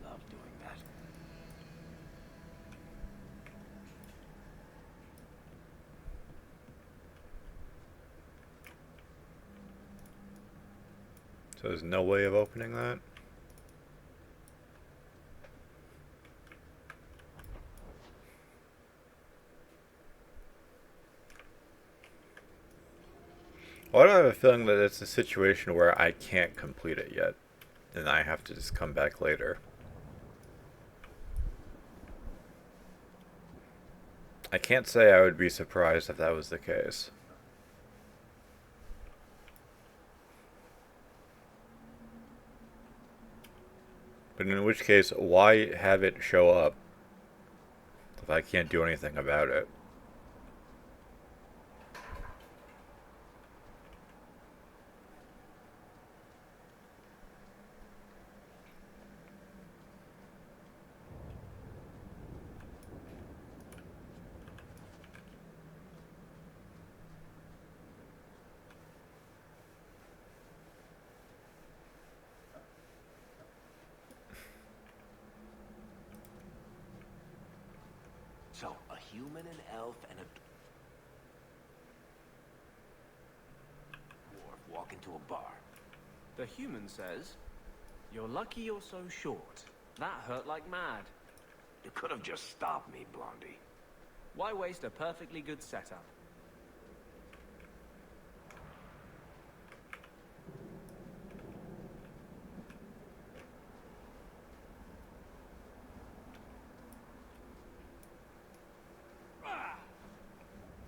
Speaker 12: Love doing that.
Speaker 2: So there's no way of opening that? Why do I have a feeling that it's a situation where I can't complete it yet, and I have to just come back later? I can't say I would be surprised if that was the case. But in which case, why have it show up if I can't do anything about it?
Speaker 12: So, a human, an elf, and a dwarf walk into a bar.
Speaker 8: The human says, "You're lucky you're so short. That hurt like mad."
Speaker 12: You could have just stopped me, Blondie.
Speaker 8: Why waste a perfectly good setup?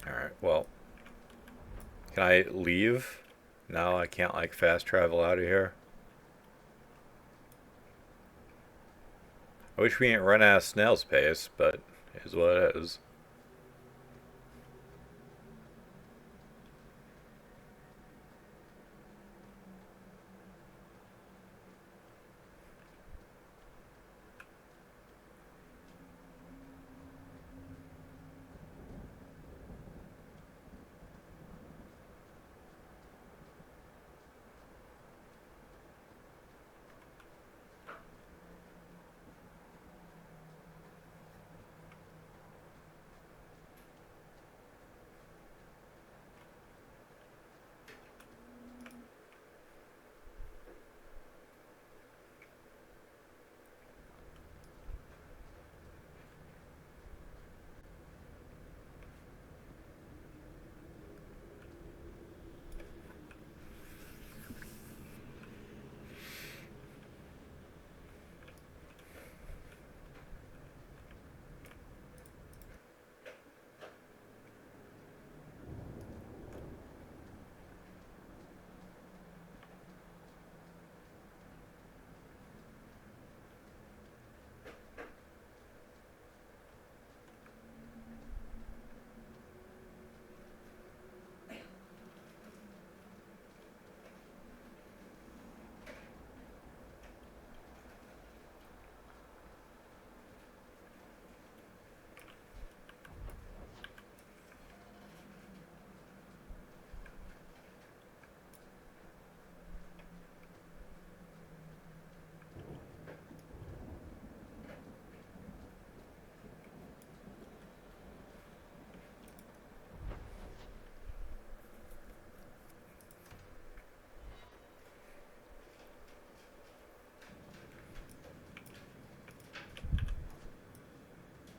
Speaker 2: Alright, well. Can I leave? No, I can't, like, fast travel out of here. I wish we didn't run out of snail's pace, but it is what it is.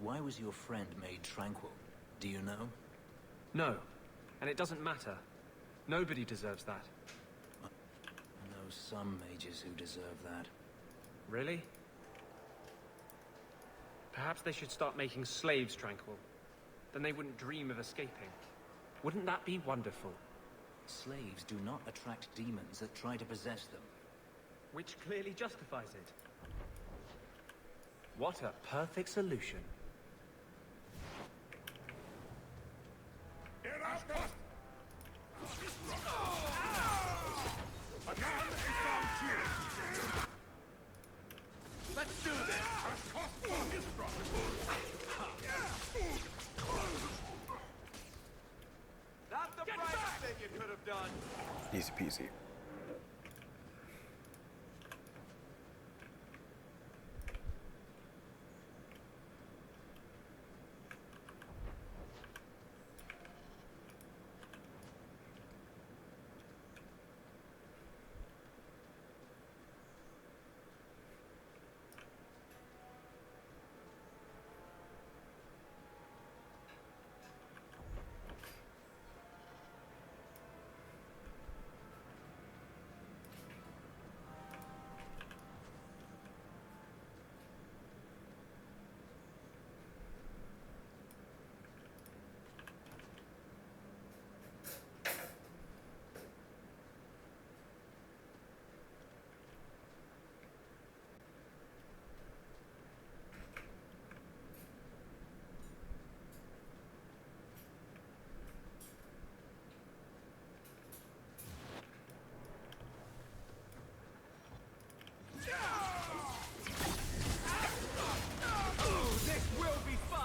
Speaker 15: Why was your friend made tranquil? Do you know?
Speaker 14: No. And it doesn't matter. Nobody deserves that.
Speaker 15: I know some mages who deserve that.
Speaker 14: Really? Perhaps they should start making slaves tranquil. Then they wouldn't dream of escaping. Wouldn't that be wonderful?
Speaker 15: Slaves do not attract demons that try to possess them.
Speaker 14: Which clearly justifies it. What a perfect solution.
Speaker 7: Let's do this!
Speaker 17: Not the brightest thing you could have done.
Speaker 2: Easy peasy.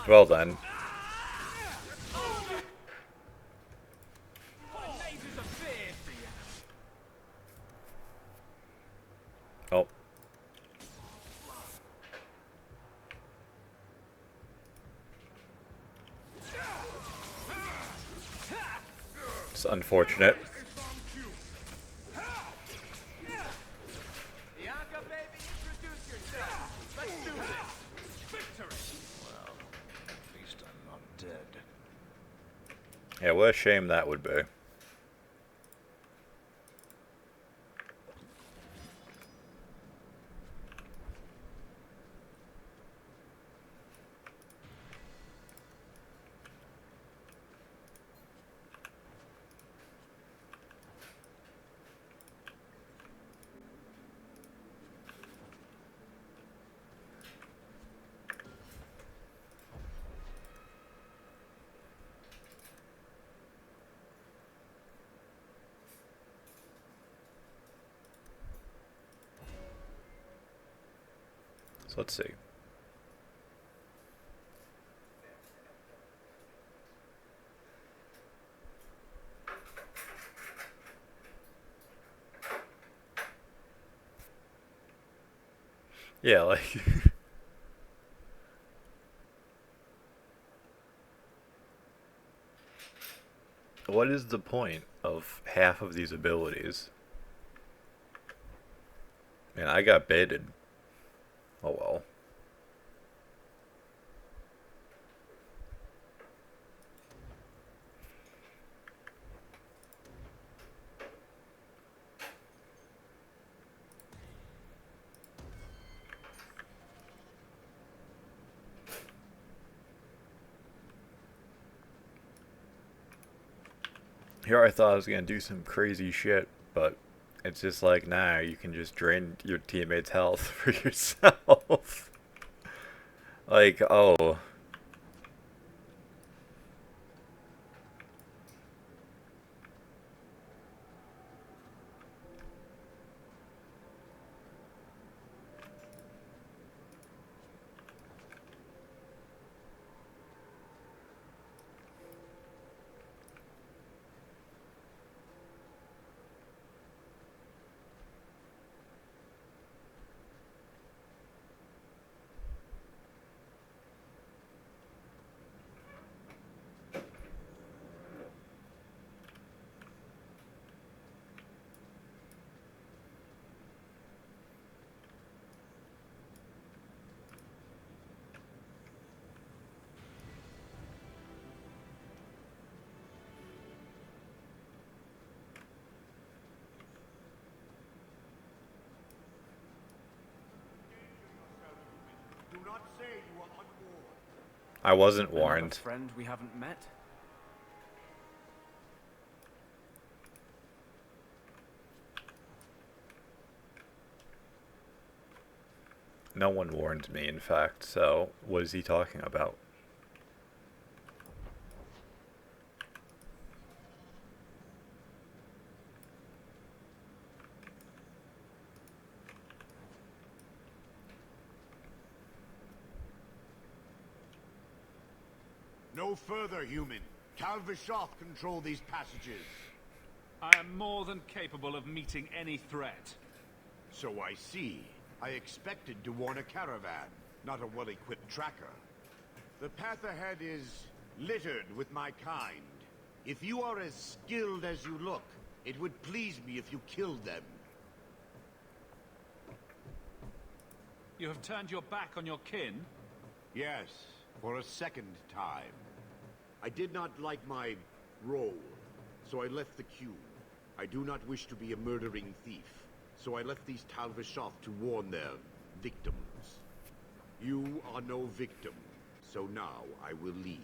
Speaker 2: Well then. Oh. It's unfortunate.
Speaker 17: Bianca, baby, introduce yourself. Let's do this. Victory!
Speaker 15: Well, at least I'm not dead.
Speaker 2: Yeah, what a shame that would be. So let's see. Yeah, like what is the point of half of these abilities? Man, I got baited. Oh well. Here I thought I was gonna do some crazy shit, but it's just like, nah, you can just drain your teammates' health for yourself. Like, oh. I wasn't
Speaker 14: Another
Speaker 2: warned.
Speaker 14: friend we haven't met?
Speaker 2: No one warned me, in fact, so what is he talking about?
Speaker 5: No further, human. Tal Vishoth control these passages.
Speaker 4: I am more than capable of meeting any threat.
Speaker 5: So I see. I expected to warn a caravan, not a well-equipped tracker. The path ahead is littered with my kind. If you are as skilled as you look, it would please me if you killed them.
Speaker 4: You have turned your back on your kin?
Speaker 5: Yes, for a second time. I did not like my role, so I left the queue. I do not wish to be a murdering thief, so I left these Tal Vishoth to warn their victims. You are no victim, so now I will leave.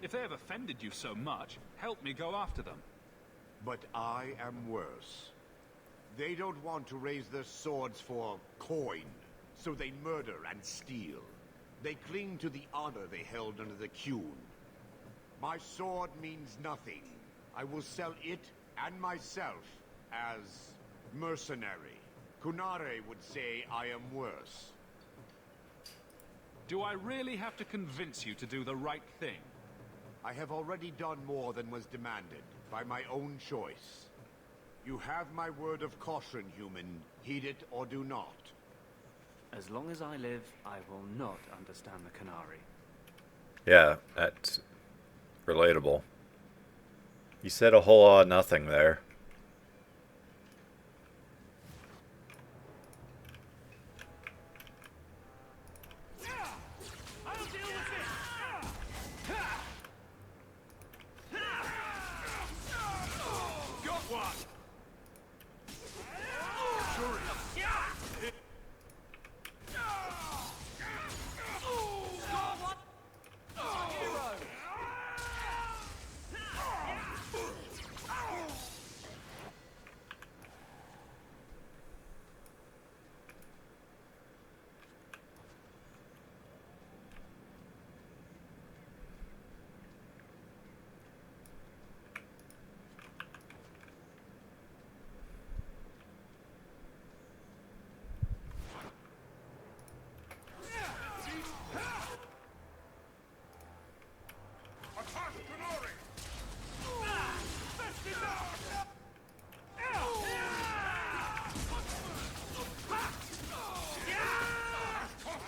Speaker 4: If they have offended you so much, help me go after them.
Speaker 5: But I am worse. They don't want to raise their swords for coin, so they murder and steal. They cling to the honor they held under the Qun. My sword means nothing. I will sell it and myself as mercenary. Kunare would say I am worse.
Speaker 4: Do I really have to convince you to do the right thing?
Speaker 5: I have already done more than was demanded, by my own choice. You have my word of caution, human. Heed it or do not.
Speaker 14: As long as I live, I will not understand the Canary.
Speaker 2: Yeah, that's relatable. You said a whole lot of nothing there.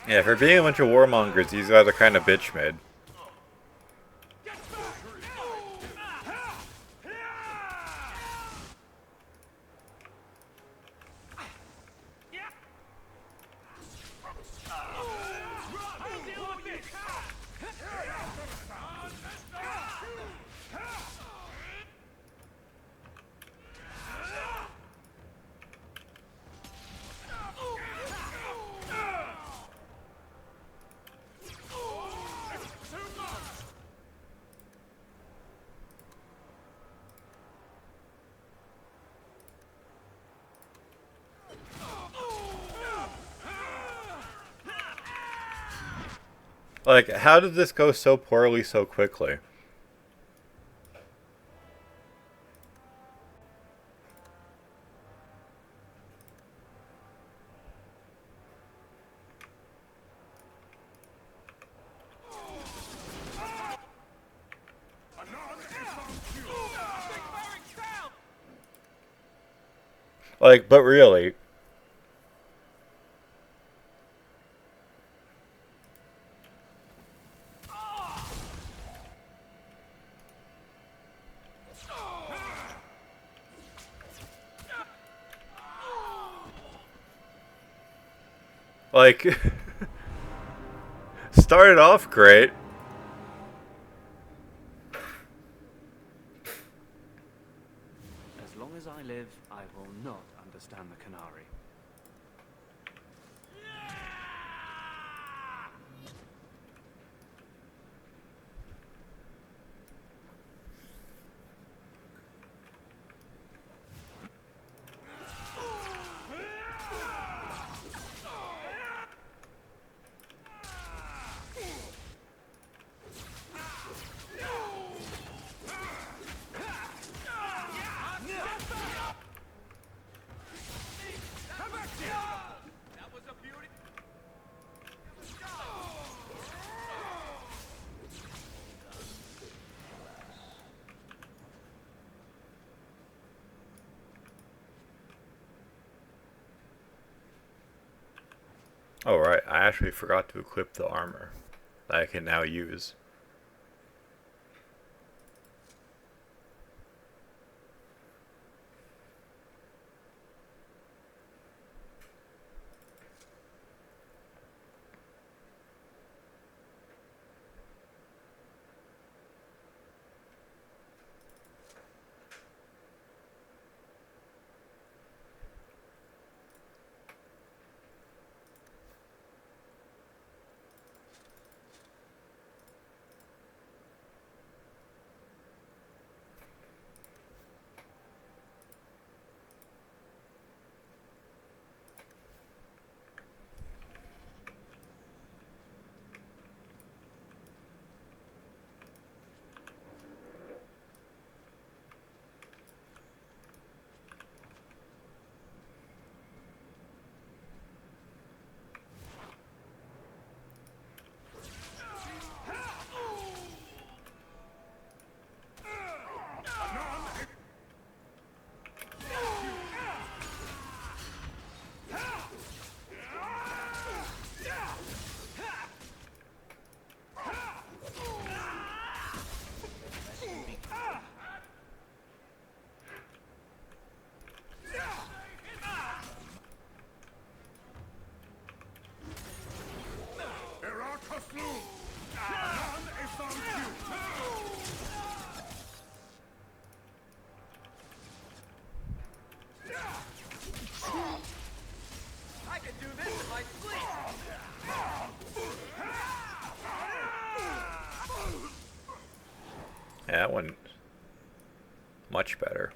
Speaker 2: Yeah, for being a bunch of warmongers, these guys are kind of bitch made. Like, how did this go so poorly so quickly? Like, but really. Like, started off great.
Speaker 14: As long as I live, I will not understand the Canary.
Speaker 2: Oh right, I actually forgot to equip the armor that I can now use.
Speaker 17: I can do this in my sleep!
Speaker 2: Yeah, that one much better.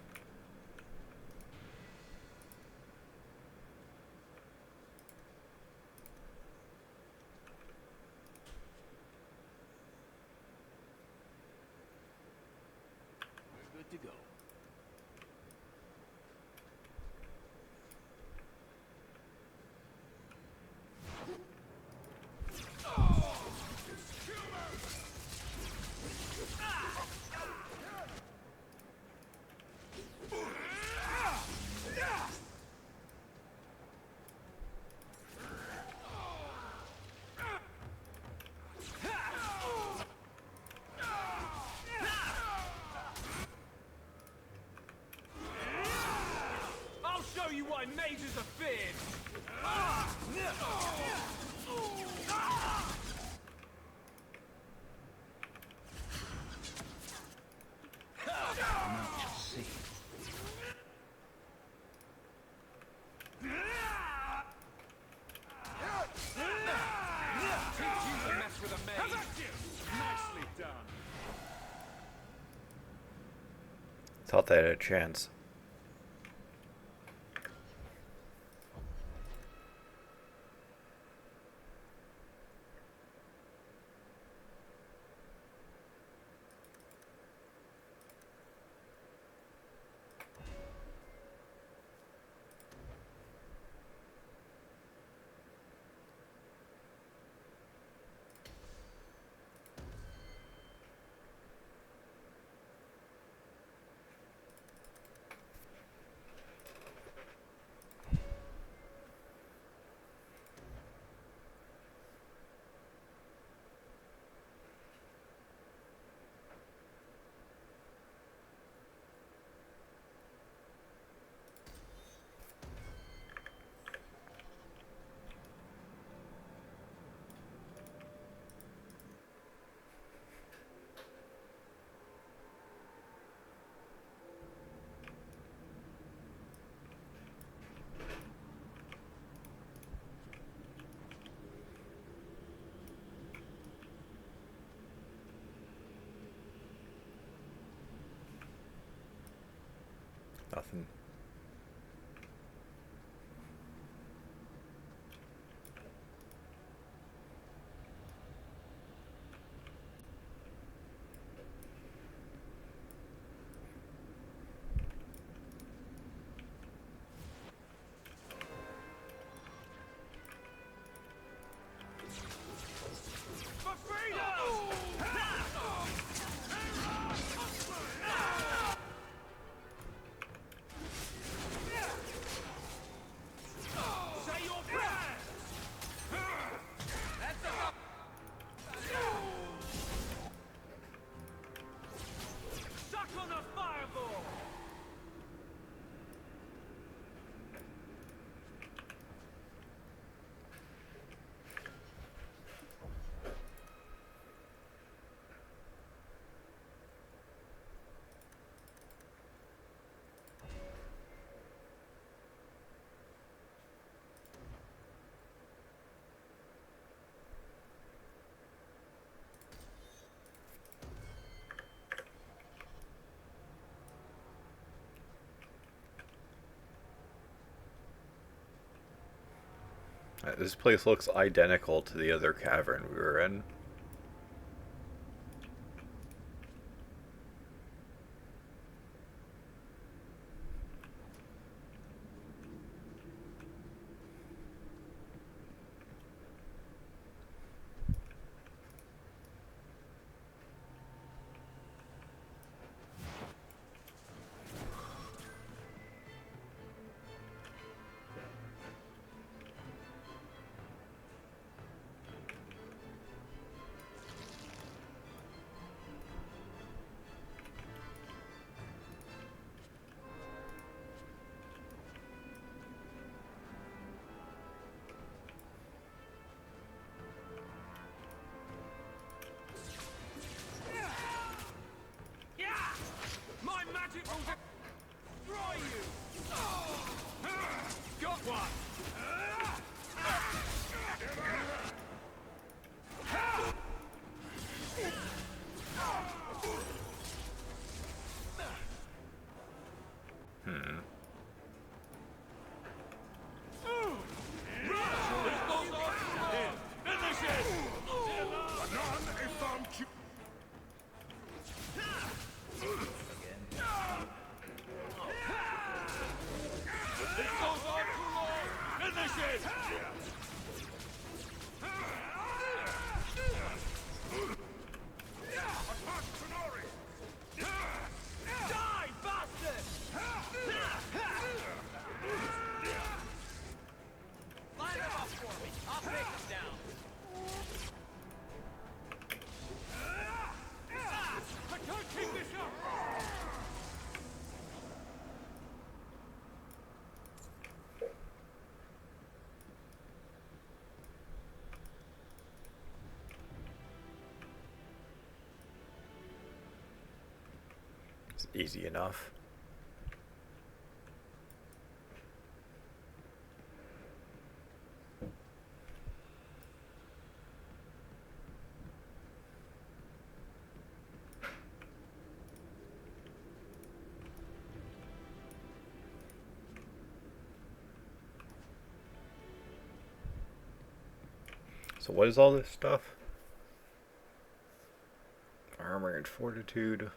Speaker 12: We're good to go.
Speaker 17: I'll show you why mages are feared! Teach you to mess with a mage. Nicely done.
Speaker 2: Thought they had a chance. Nothing.
Speaker 17: For freedom! Say your prayers! That's enough! Suck on a fireball!
Speaker 2: This place looks identical to the other cavern we were in.
Speaker 17: My magic will destroy you! Got one! Die, bastard! Line them up for me. I'll take them down. I can't keep this up!
Speaker 2: It's easy enough. So what is all this stuff? Armor and fortitude.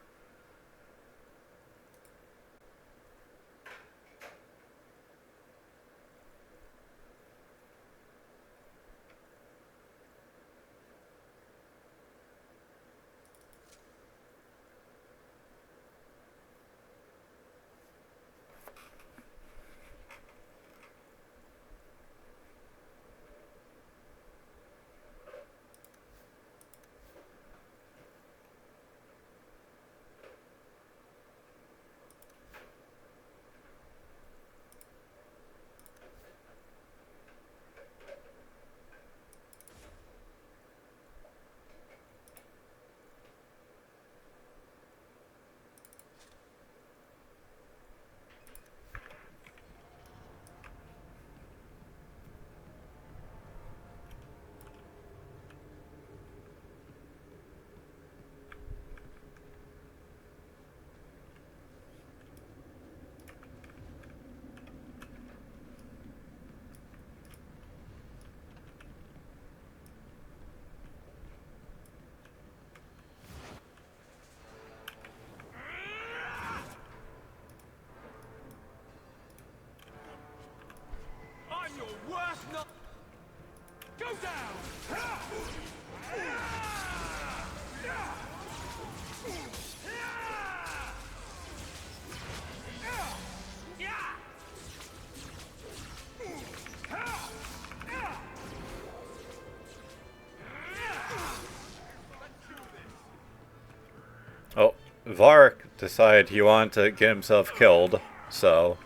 Speaker 2: Oh, Vark decided he wanted to get himself killed, so...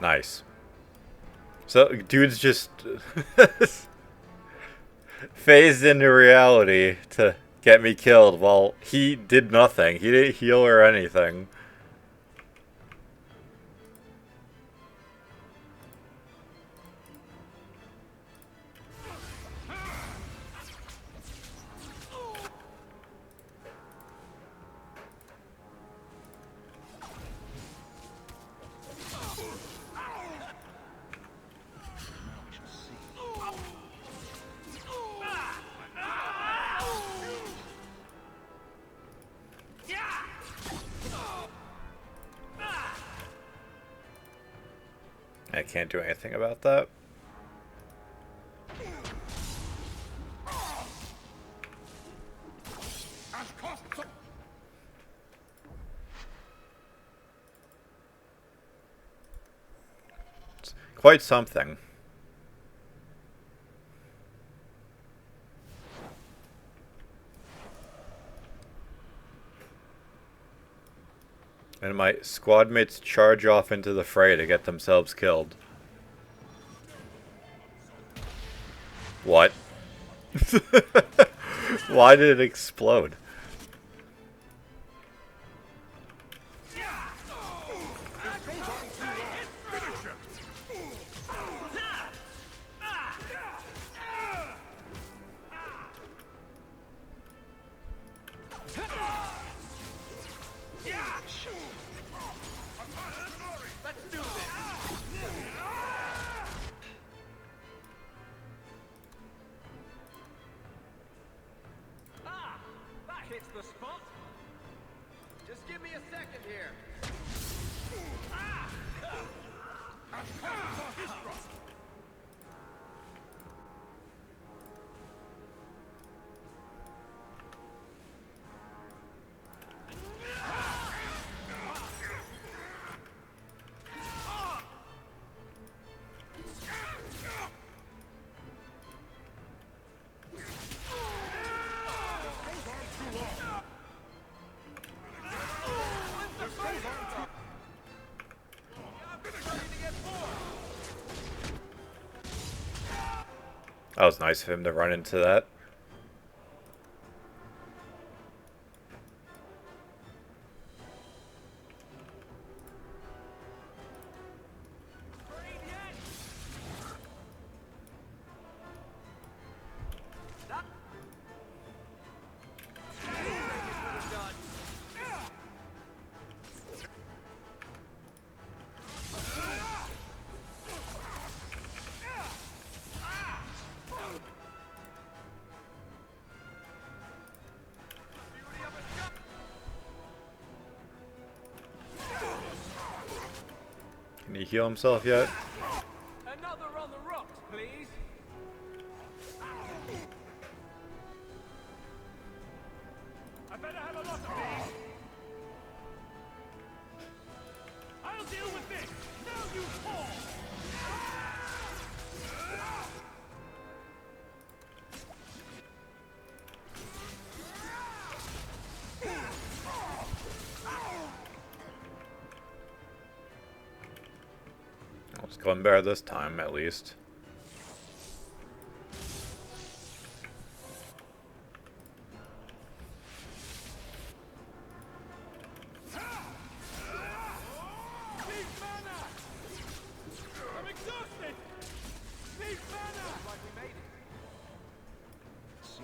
Speaker 2: Nice. So, dude's just phased into reality to get me killed while he did nothing. He didn't heal or anything. I can't do anything about that. It's quite something. And my squad mates charge off into the fray to get themselves killed. What? Why did it explode?
Speaker 17: Hits the spot. Just give me a second here.
Speaker 2: That was nice of him to run into that. Can he heal himself yet?
Speaker 17: Another on the rocks, please. I better have a lot of these. I'll deal with this. Now you fall.
Speaker 2: It's going better this time, at least.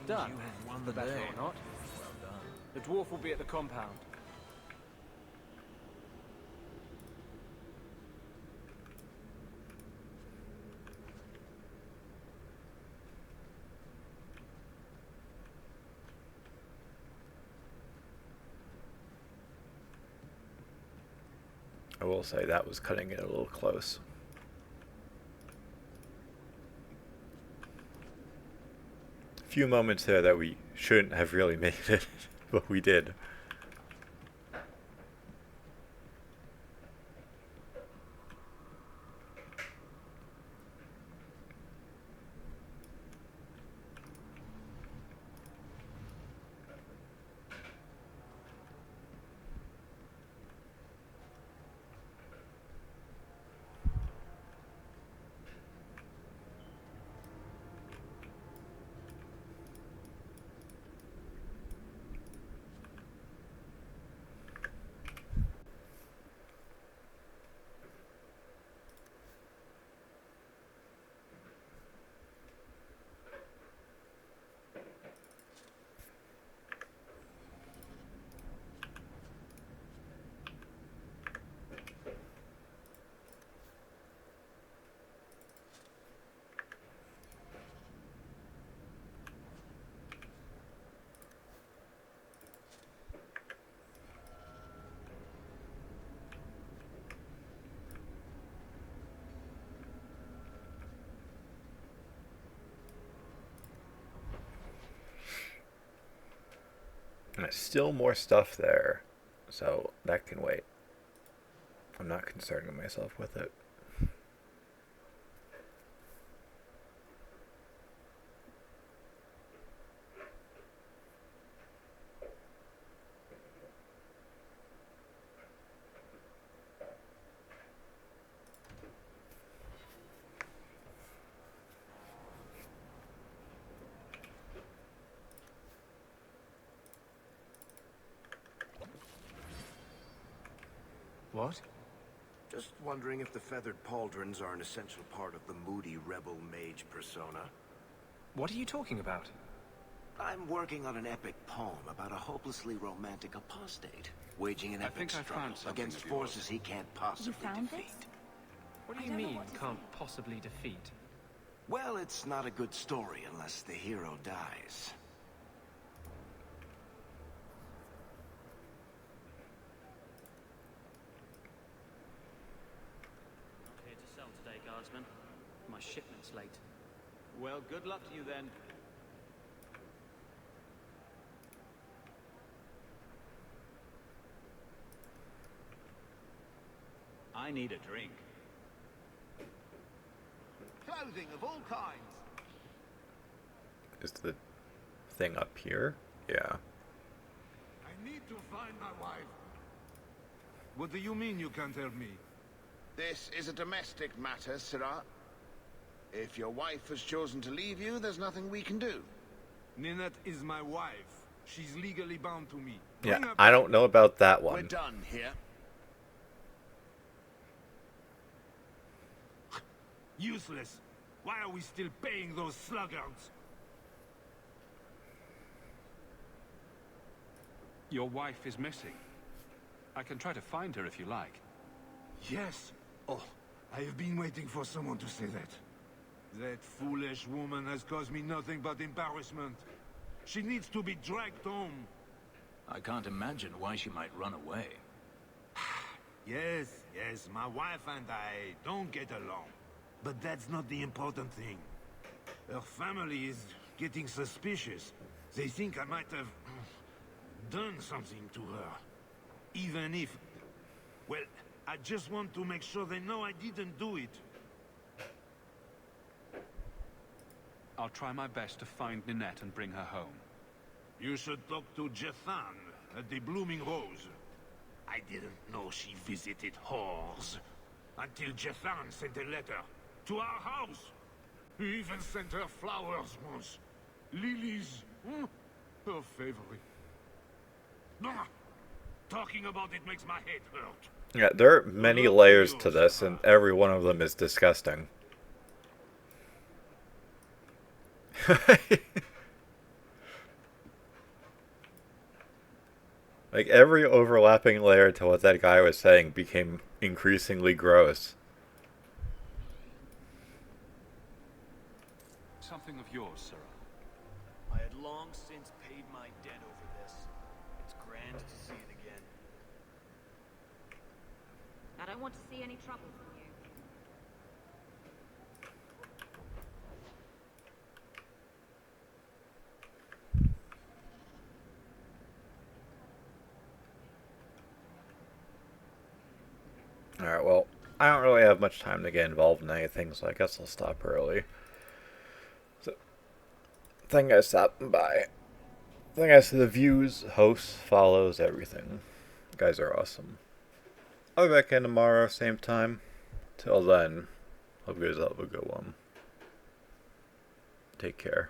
Speaker 8: Done. The battle or not. The dwarf will be at the compound.
Speaker 2: I will say that was cutting it a little close. A few moments there that we shouldn't have really made it, but we did. And there's still more stuff there, so that can wait. I'm not concerning myself with it.
Speaker 14: What?
Speaker 12: Just wondering if the feathered pauldrons are an essential part of the moody rebel mage persona.
Speaker 14: What are you talking about?
Speaker 12: I'm working on an epic poem about a hopelessly romantic apostate, waging an epic struggle against forces he can't possibly defeat.
Speaker 14: What do you mean, can't possibly defeat?
Speaker 12: Well, it's not a good story unless the hero dies.
Speaker 14: Not here to sell today, Guardsman. My shipment's late.
Speaker 18: Well, good luck to you then. I need a drink.
Speaker 5: Clothing of all kinds.
Speaker 2: Is the thing up here? Yeah.
Speaker 5: I need to find my wife.
Speaker 3: What do you mean you can't help me?
Speaker 5: This is a domestic matter, Sirrah. If your wife has chosen to leave you, there's nothing we can do.
Speaker 3: Ninette is my wife. She's legally bound to me.
Speaker 2: Yeah, I don't know about that
Speaker 5: We're
Speaker 2: one.
Speaker 5: done here.
Speaker 3: Useless. Why are we still paying those sluggards?
Speaker 4: Your wife is missing. I can try to find her if you like.
Speaker 3: Yes. Oh, I have been waiting for someone to say that. That foolish woman has caused me nothing but embarrassment. She needs to be dragged home.
Speaker 15: I can't imagine why she might run away.
Speaker 3: Yes, my wife and I don't get along. But that's not the important thing. Her family is getting suspicious. They think I might have done something to her. Even if... Well, I just want to make sure they know I didn't do it.
Speaker 4: I'll try my best to find Ninette and bring her home.
Speaker 3: You should talk to Jethan at the Blooming Rose. I didn't know she visited whores. Until Jethan sent a letter to our house. He even sent her flowers once. Lilies. Her favorite. Talking about it makes my head hurt.
Speaker 2: Yeah, there are many layers to this, and every one of them is disgusting. Like, every overlapping layer to what that guy was saying became increasingly gross.
Speaker 4: Something of yours, Sirrah.
Speaker 18: I had long since paid my debt over this. It's grand to see it again.
Speaker 11: I don't
Speaker 10: don't want to see any trouble from you.
Speaker 2: Alright, well, I don't really have much time to get involved in anything, so I guess I'll stop early. So, thank you guys for stopping by. Thank you guys for the views, hosts, follows, everything. You guys are awesome. I'll be back in tomorrow, same time. Till then, hope you guys have a good one. Take care.